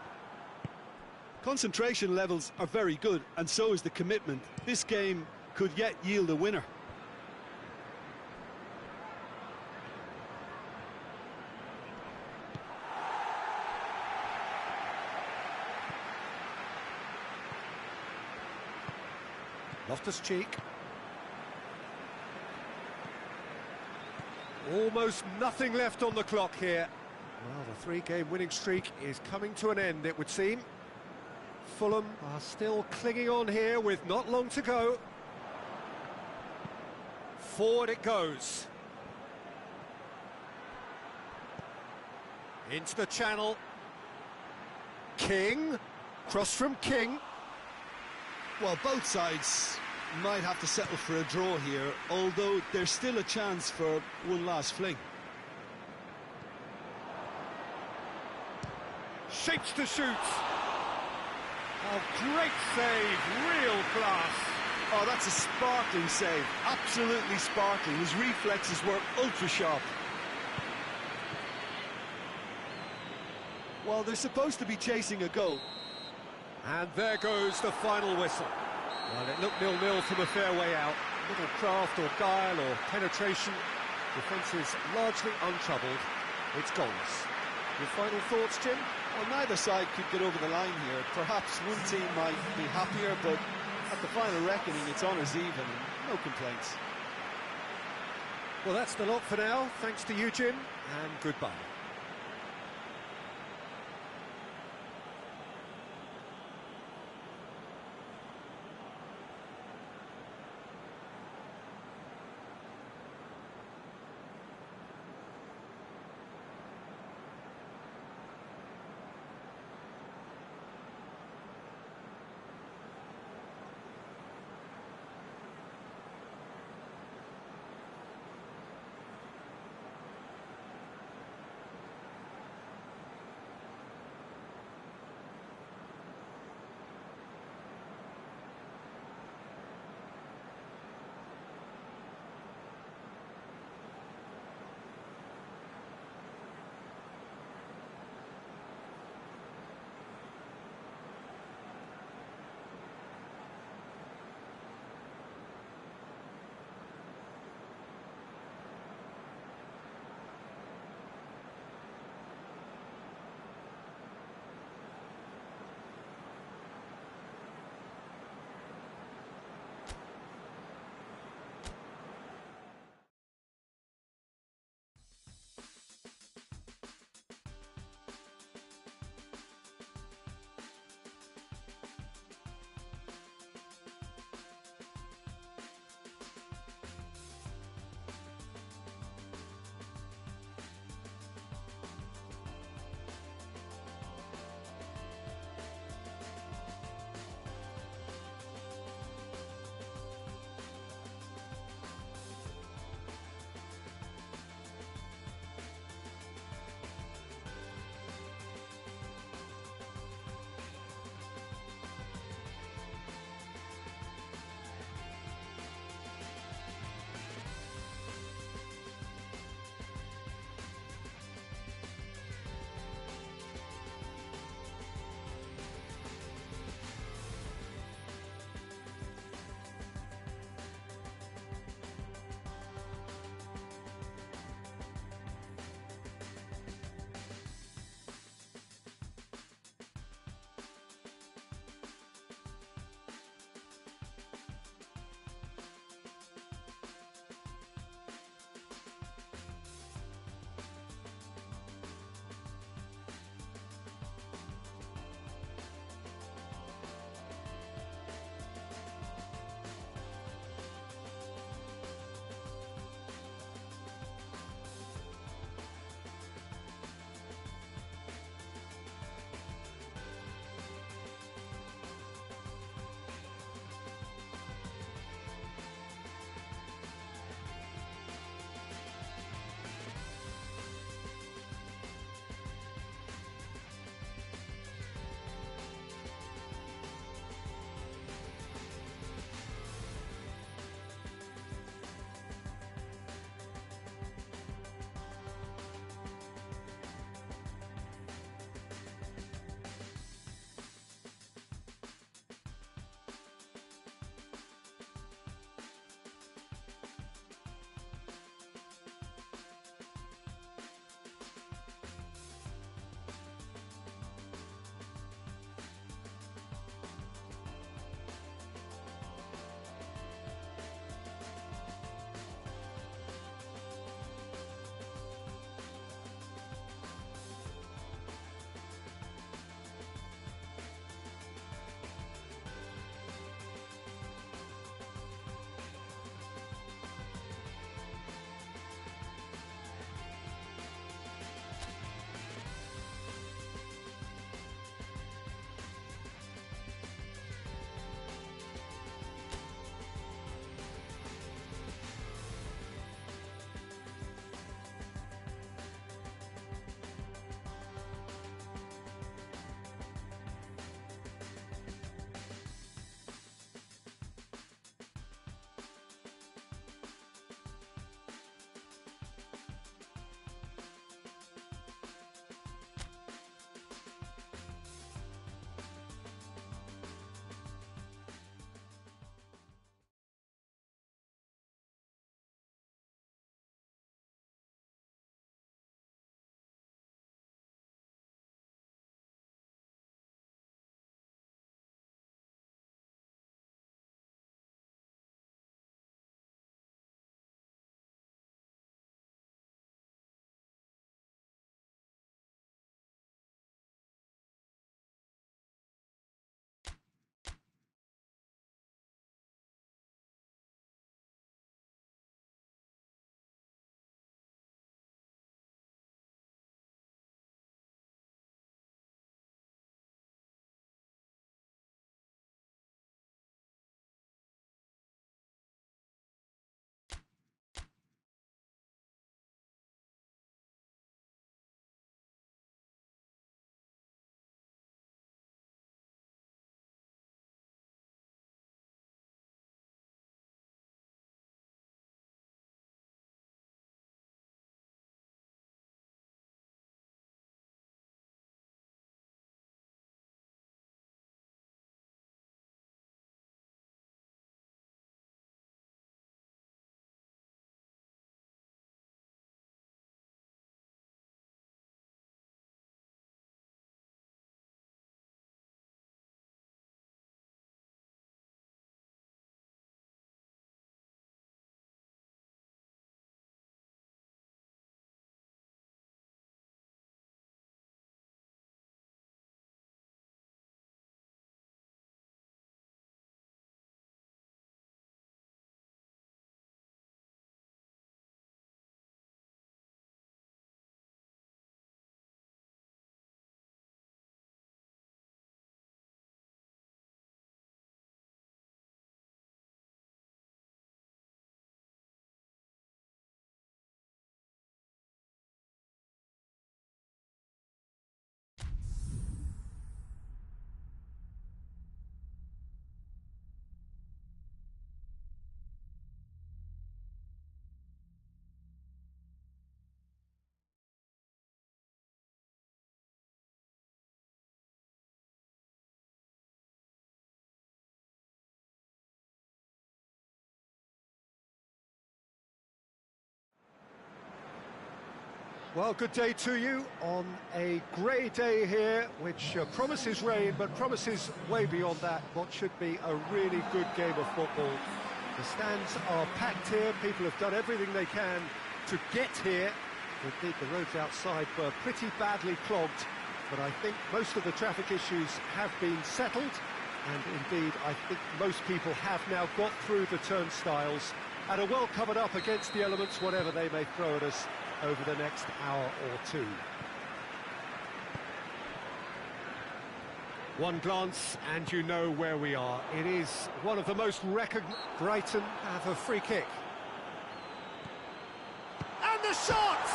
Concentration levels are very good, and so is the commitment. This game could yet yield a winner. Loftus-Cheek. Almost nothing left on the clock here. Well, the three-game winning streak is coming to an end, it would seem. Fulham are still clinging on here with not long to go. Forward it goes. Into the channel. King. Cross from King. Well, both sides might have to settle for a draw here, although there's still a chance for one last fling. Shapes to shoot. Oh, great save, real class. Oh, that's a sparkling save, absolutely sparkling. His reflexes were ultra-sharp. Well, they're supposed to be chasing a goal. And there goes the final whistle. Well, it looked 0-0 from a fair way out. Little craft or guile or penetration. Defence is largely untroubled. It's goals. Your final thoughts, Jim? Well, neither side could get over the line here. Perhaps one team might be happier, but at the final reckoning, it's honours even. No complaints. Well, that's the lot for now. Thanks to you, Jim, and goodbye. Well, good day to you on a grey day here, which promises rain, but promises way beyond that what should be a really good game of football. The stands are packed here, people have done everything they can to get here. Indeed, the roads outside were pretty badly clogged, but I think most of the traffic issues have been settled, and indeed, I think most people have now got through the turnstiles and are well covered up against the elements, whatever they may throw at us over the next hour or two. One glance and you know where we are. It is one of the most recognized. Brighton have a free kick. And the shot!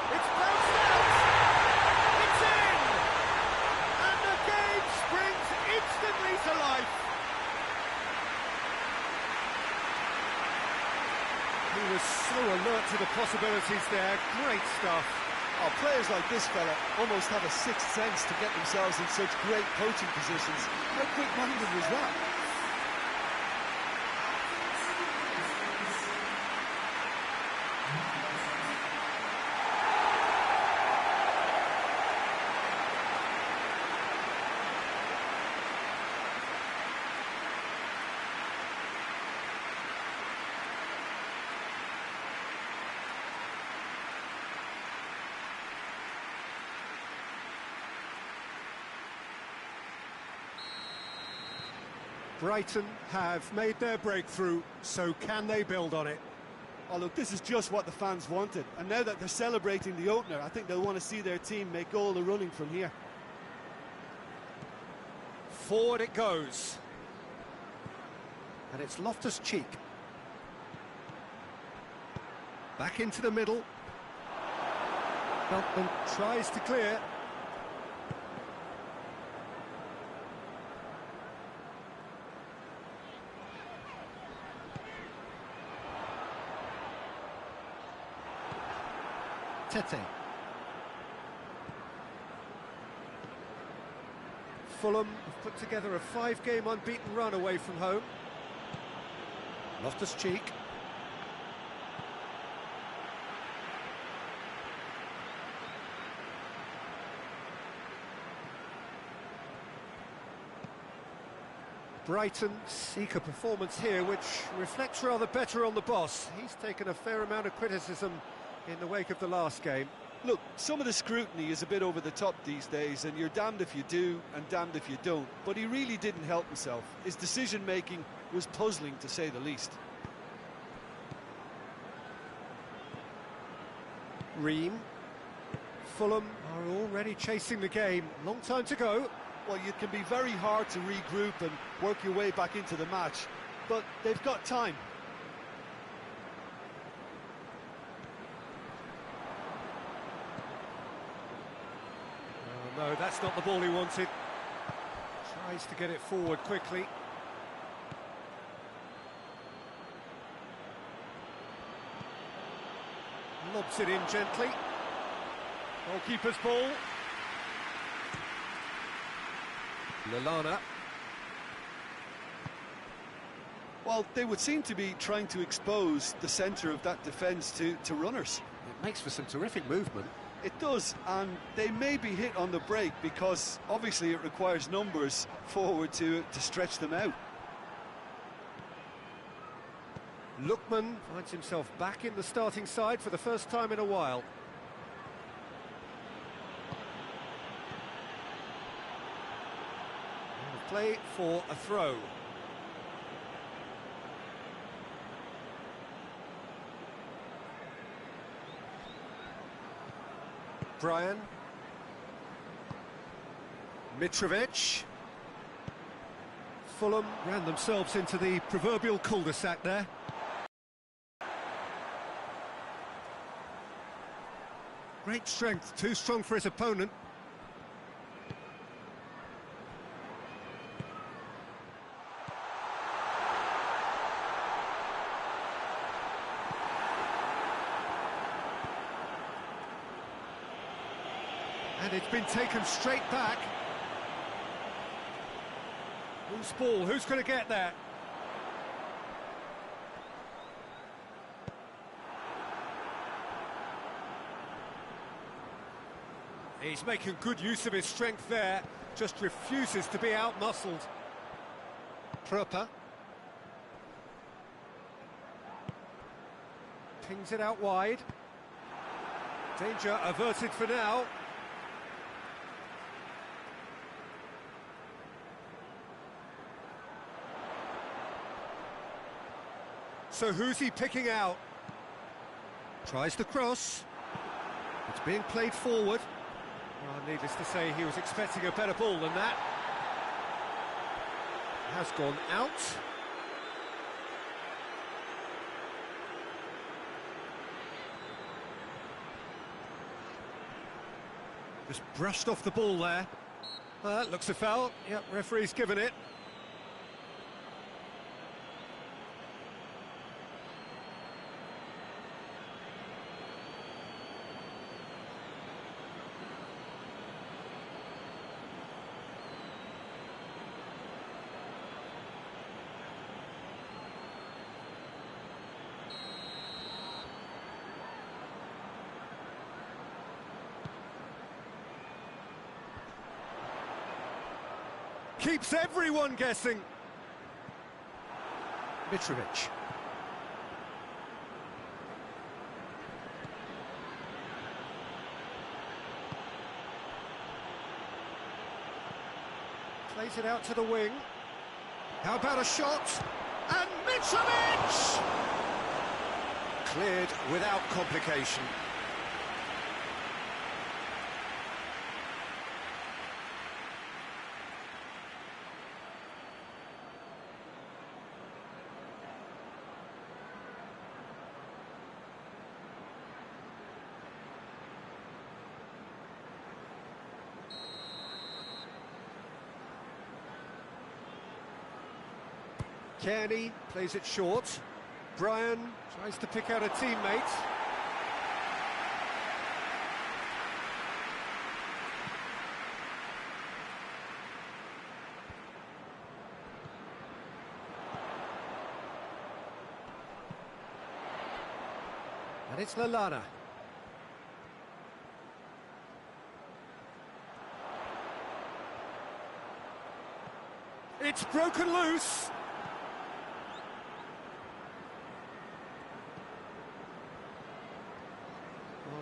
It's bounced out! It's in! And the game springs instantly to life. He was so alert to the possibilities there. Great stuff. Oh, players like this fella almost have a sixth sense to get themselves in such great coaching positions. How quick-minded was that? Brighton have made their breakthrough, so can they build on it? Oh, look, this is just what the fans wanted. And now that they're celebrating the opener, I think they'll want to see their team make all the running from here. Forward it goes. And it's Loftus-Cheek. Back into the middle. Beltman tries to clear. Tete. Fulham have put together a 5-game unbeaten run away from home. Loftus-Cheek. Brighton seek a performance here which reflects rather better on the boss. He's taken a fair amount of criticism in the wake of the last game. Look, some of the scrutiny is a bit over the top these days, and you're damned if you do and damned if you don't. But he really didn't help himself. His decision-making was puzzling, to say the least. Ream. Fulham are already chasing the game. Long time to go. Well, it can be very hard to regroup and work your way back into the match, but they've got time. No, that's not the ball he wanted. Tries to get it forward quickly. Lobs it in gently. Goalkeeper's ball. Lallana. Well, they would seem to be trying to expose the centre of that defence to runners. It makes for some terrific movement. It does, and they may be hit on the break because obviously it requires numbers forward to stretch them out. Lookman finds himself back in the starting side for the first time in a while. And a play for a throw. Brian. Mitrovic. Fulham ran themselves into the proverbial cul-de-sac there. Great strength, too strong for his opponent. And it's been taken straight back. Whose ball? Who's going to get that? He's making good use of his strength there, just refuses to be out-muscled. Proper. Pings it out wide. Danger averted for now. So who's he picking out? Tries the cross. It's being played forward. Well, needless to say, he was expecting a better ball than that. Has gone out. Just brushed off the ball there. Looks a foul. Yep, referee's given it. Keeps everyone guessing. Mitrovic. Plays it out to the wing. How about a shot? And Mitrovic! Cleared without complication. Kearney plays it short. Brian tries to pick out a teammate. And it's Lallana. It's broken loose.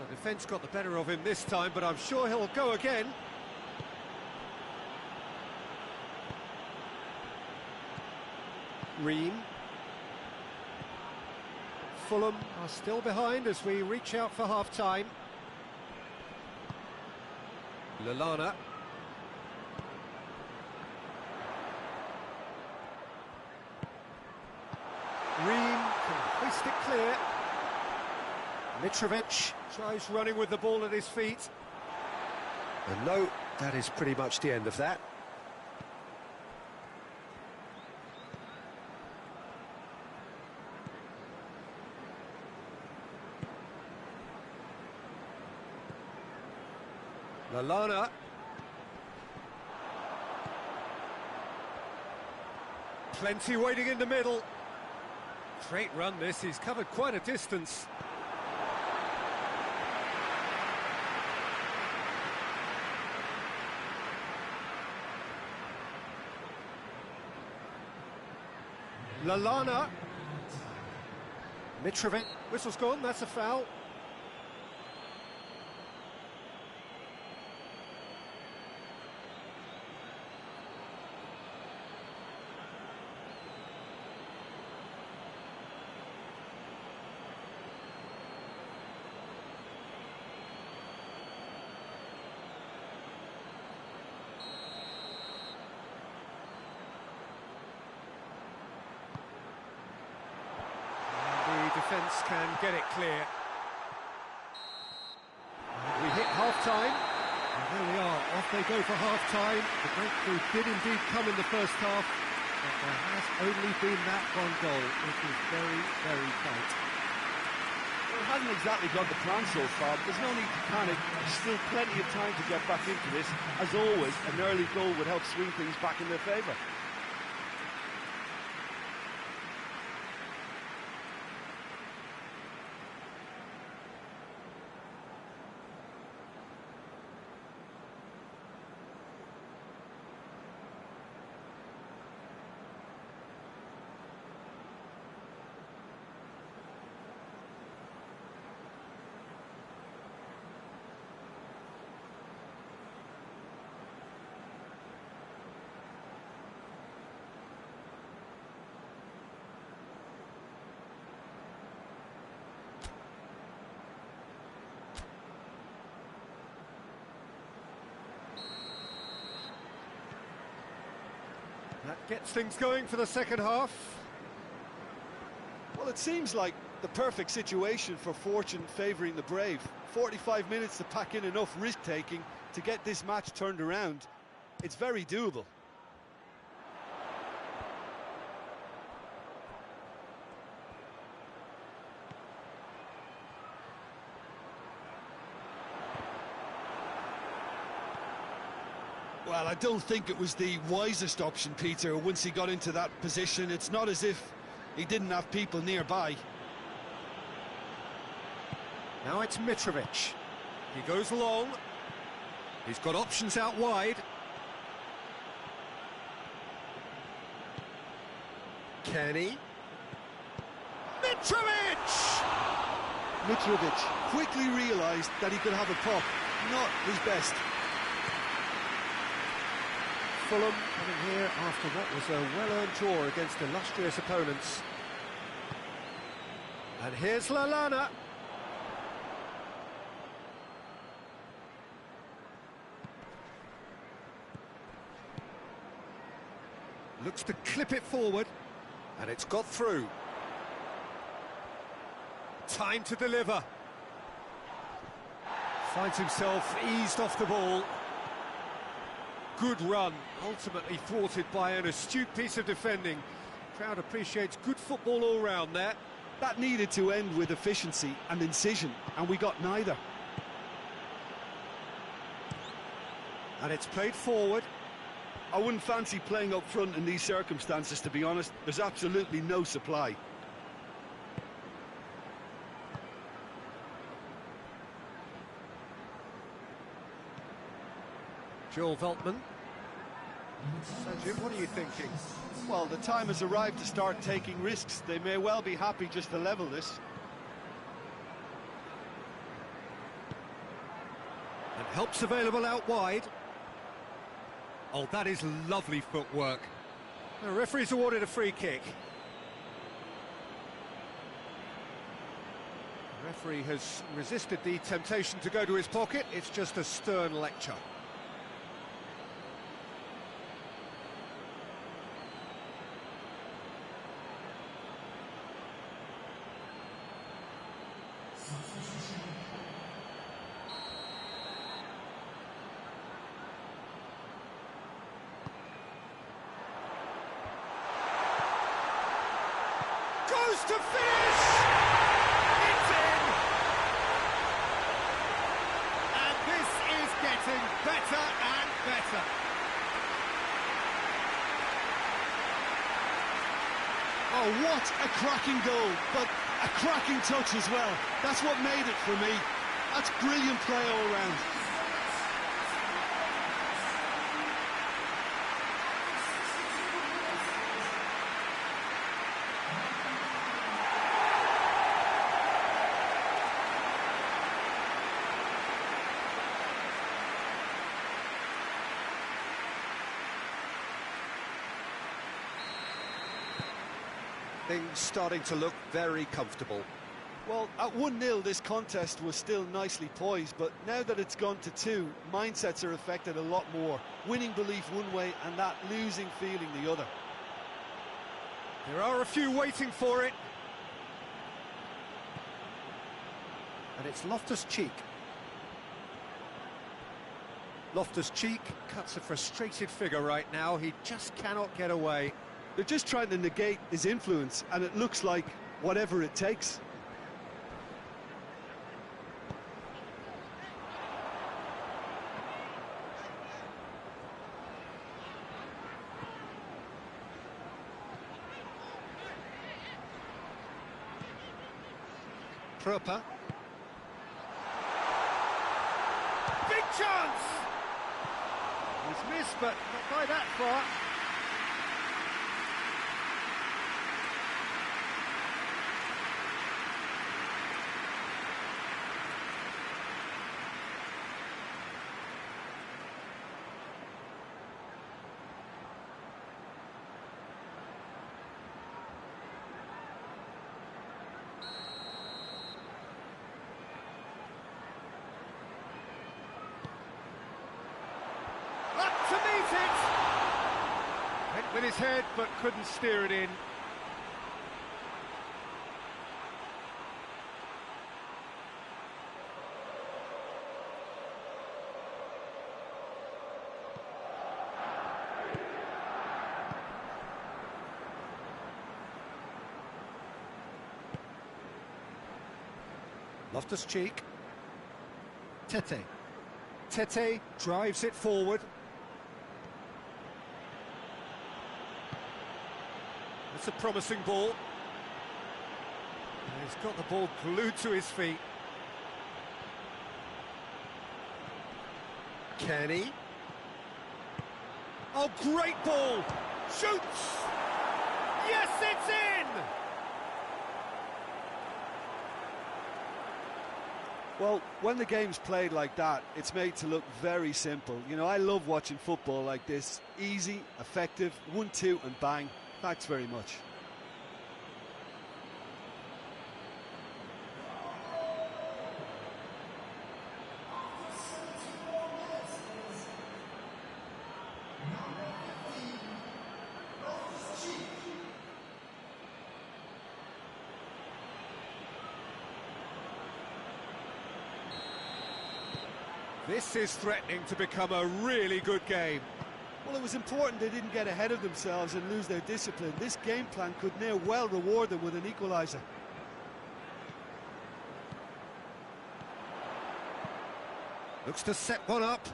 The defence got the better of him this time, but I'm sure he'll go again. Ream. Fulham are still behind as we reach out for half-time. Lallana. Ream can hoist it clear. Mitrovic tries running with the ball at his feet. And no, that is pretty much the end of that. Lallana. Plenty waiting in the middle. Great run this, he's covered quite a distance. Lallana. Mitrovic. Whistle's gone, that's a foul. Defence can get it clear. And we hit half-time. And there we are, off they go for half-time. The breakthrough did indeed come in the first half, but there has only been that one goal, which is very, very tight. Well, it hasn't exactly got the plan so far, but there's no need to panic. There's still plenty of time to get back into this. As always, an early goal would help swing things back in their favour. That gets things going for the second half. Well, it seems like the perfect situation for fortune favouring the brave. 45 minutes to pack in enough risk-taking to get this match turned around. It's very doable. Well, I don't think it was the wisest option, Peter, once he got into that position. It's not as if he didn't have people nearby. Now it's Mitrovic. He goes long. He's got options out wide. Kenny. Mitrovic! Mitrovic quickly realised that he could have a pop. Not his best. Fulham coming here after what was a well-earned draw against illustrious opponents. And here's Lallana. Looks to clip it forward, and it's got through. Time to deliver. Finds himself eased off the ball. Good run, ultimately thwarted by an astute piece of defending. Crowd appreciates good football all round there. That needed to end with efficiency and incision, and we got neither. And it's played forward. I wouldn't fancy playing up front in these circumstances, to be honest. There's absolutely no supply. Joel Veltman. So, Jim, what are you thinking? Well, the time has arrived to start taking risks. They may well be happy just to level this. And help's available out wide. Oh, that is lovely footwork. The referee's awarded a free kick. The referee has resisted the temptation to go to his pocket. It's just a stern lecture. Goes to finish! It's in! And this is getting better and better. Oh, what a cracking goal, but a cracking touch as well. That's what made it for me. That's brilliant play all round. Things starting to look very comfortable. Well, at 1-0, this contest was still nicely poised, but now that it's gone to 2, mindsets are affected a lot more. Winning belief one way and that losing feeling the other. There are a few waiting for it. And it's Loftus-Cheek. Loftus-Cheek cuts a frustrated figure right now. He just cannot get away. They're just trying to negate his influence, and it looks like whatever it takes. Proper. Big chance! He's missed, but not by that far. To meet it! with his head, but couldn't steer it in. Loftus-Cheek. Tete. Tete drives it forward. It's a promising ball. And he's got the ball glued to his feet. Kenny. Oh, great ball! Shoots! Yes, it's in! Well, when the game's played like that, it's made to look very simple. You know, I love watching football like this. Easy, effective, 1-2 and bang. Thanks very much. This is threatening to become a really good game. Well, it was important they didn't get ahead of themselves and lose their discipline. This game plan could near well reward them with an equaliser. Looks to set one up.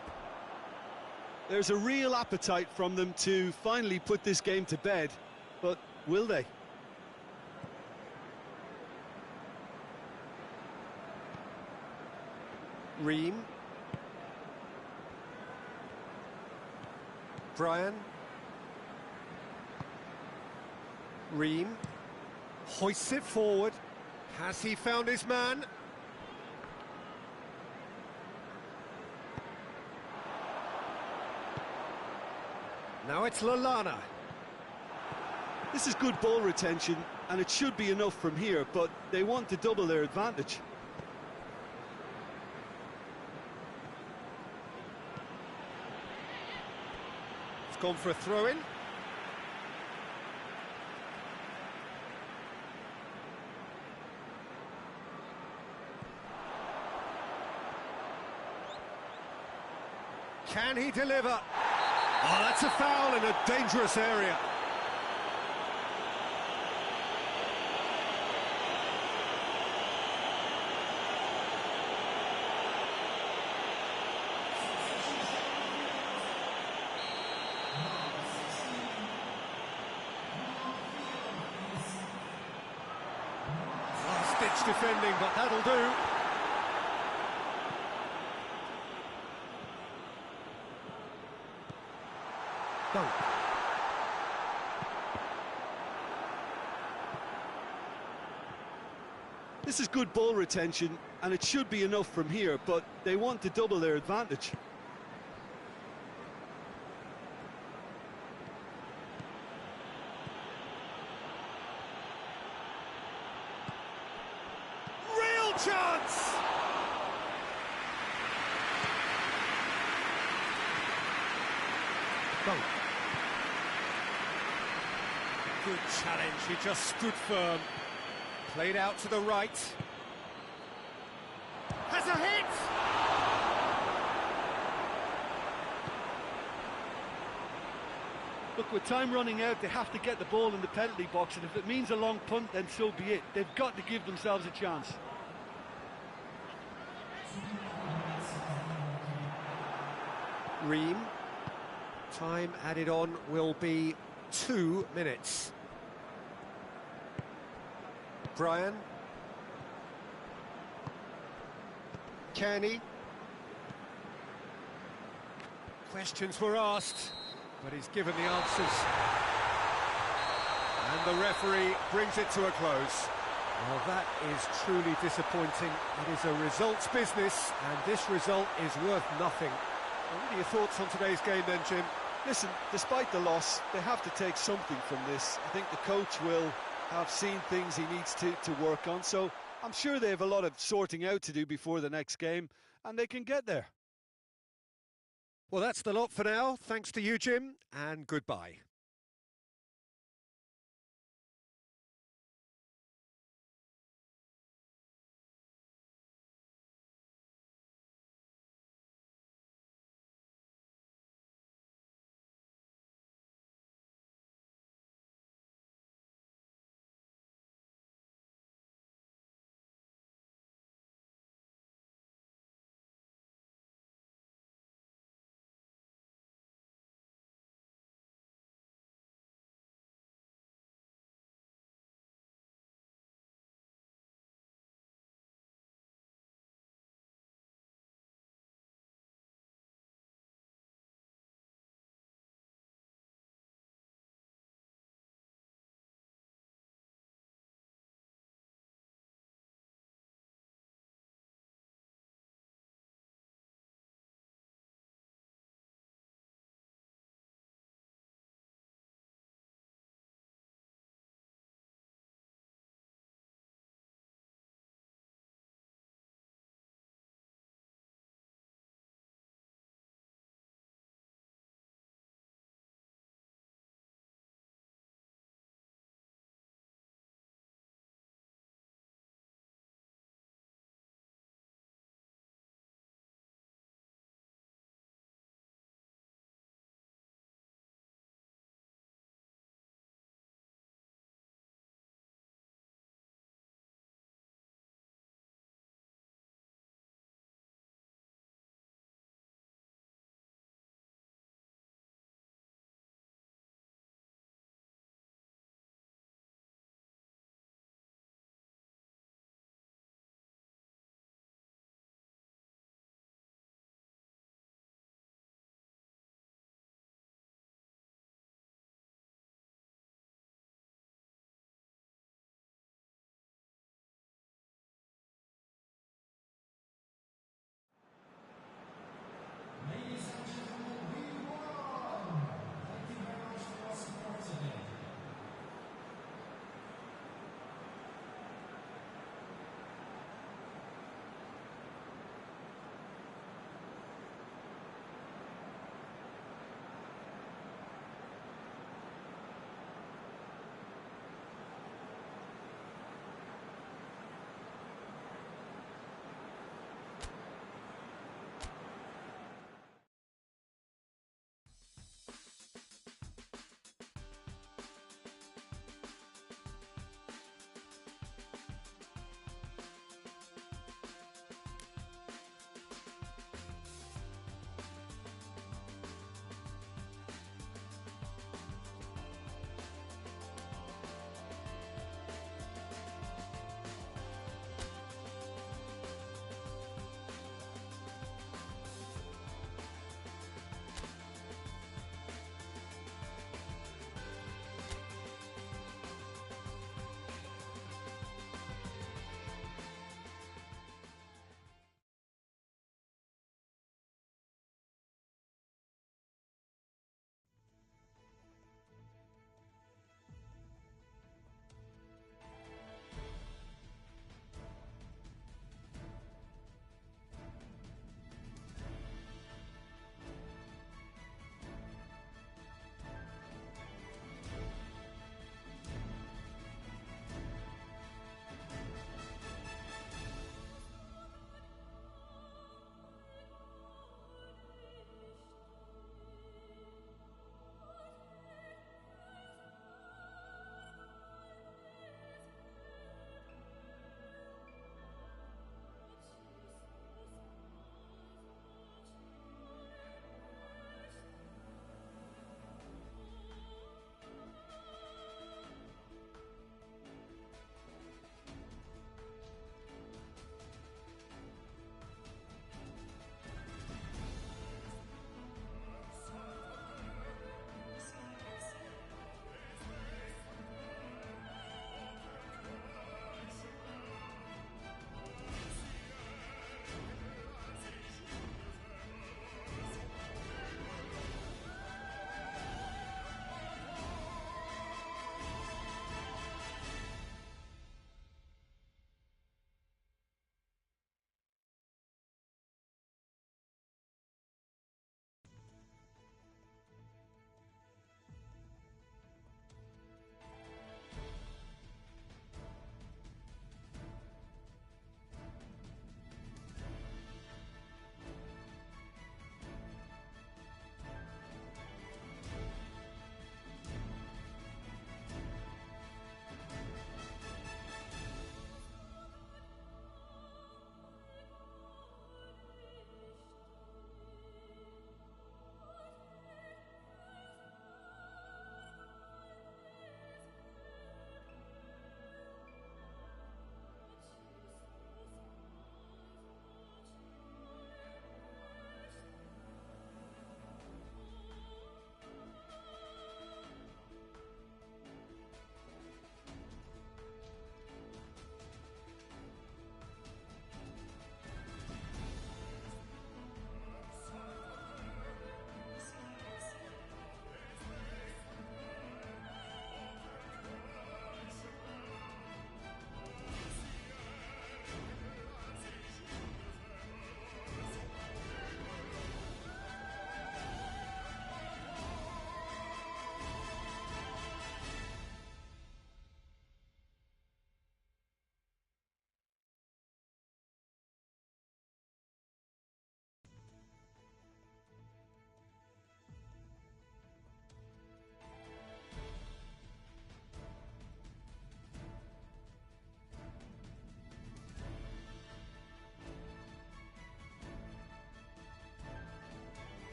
There's a real appetite from them to finally put this game to bed, but will they? Ream. Brian. Ream. Hoists it forward. Has he found his man? Now it's Lallana. This is good ball retention, and it should be enough from here, but they want to double their advantage. Gone for a throw-in. Can he deliver? Oh, that's a foul in a dangerous area. Stitch defending, but that'll do. Dunk. This is good ball retention, and it should be enough from here, but they want to double their advantage. Chance! Dunk. Good challenge, he just stood firm. Played out to the right. Has a hit! Look, with time running out, they have to get the ball in the penalty box, and if it means a long punt, then so be it. They've got to give themselves a chance. Ream. Time added on will be 2 minutes. Brian. Kearney. Questions were asked, but he's given the answers. And the referee brings it to a close. Well, that is truly disappointing. It is a results business, and this result is worth nothing. What are your thoughts on today's game then, Jim? Listen, despite the loss, they have to take something from this. I think the coach will have seen things he needs to work on, so I'm sure they have a lot of sorting out to do before the next game, and they can get there. Well, that's the lot for now. Thanks to you, Jim, and goodbye.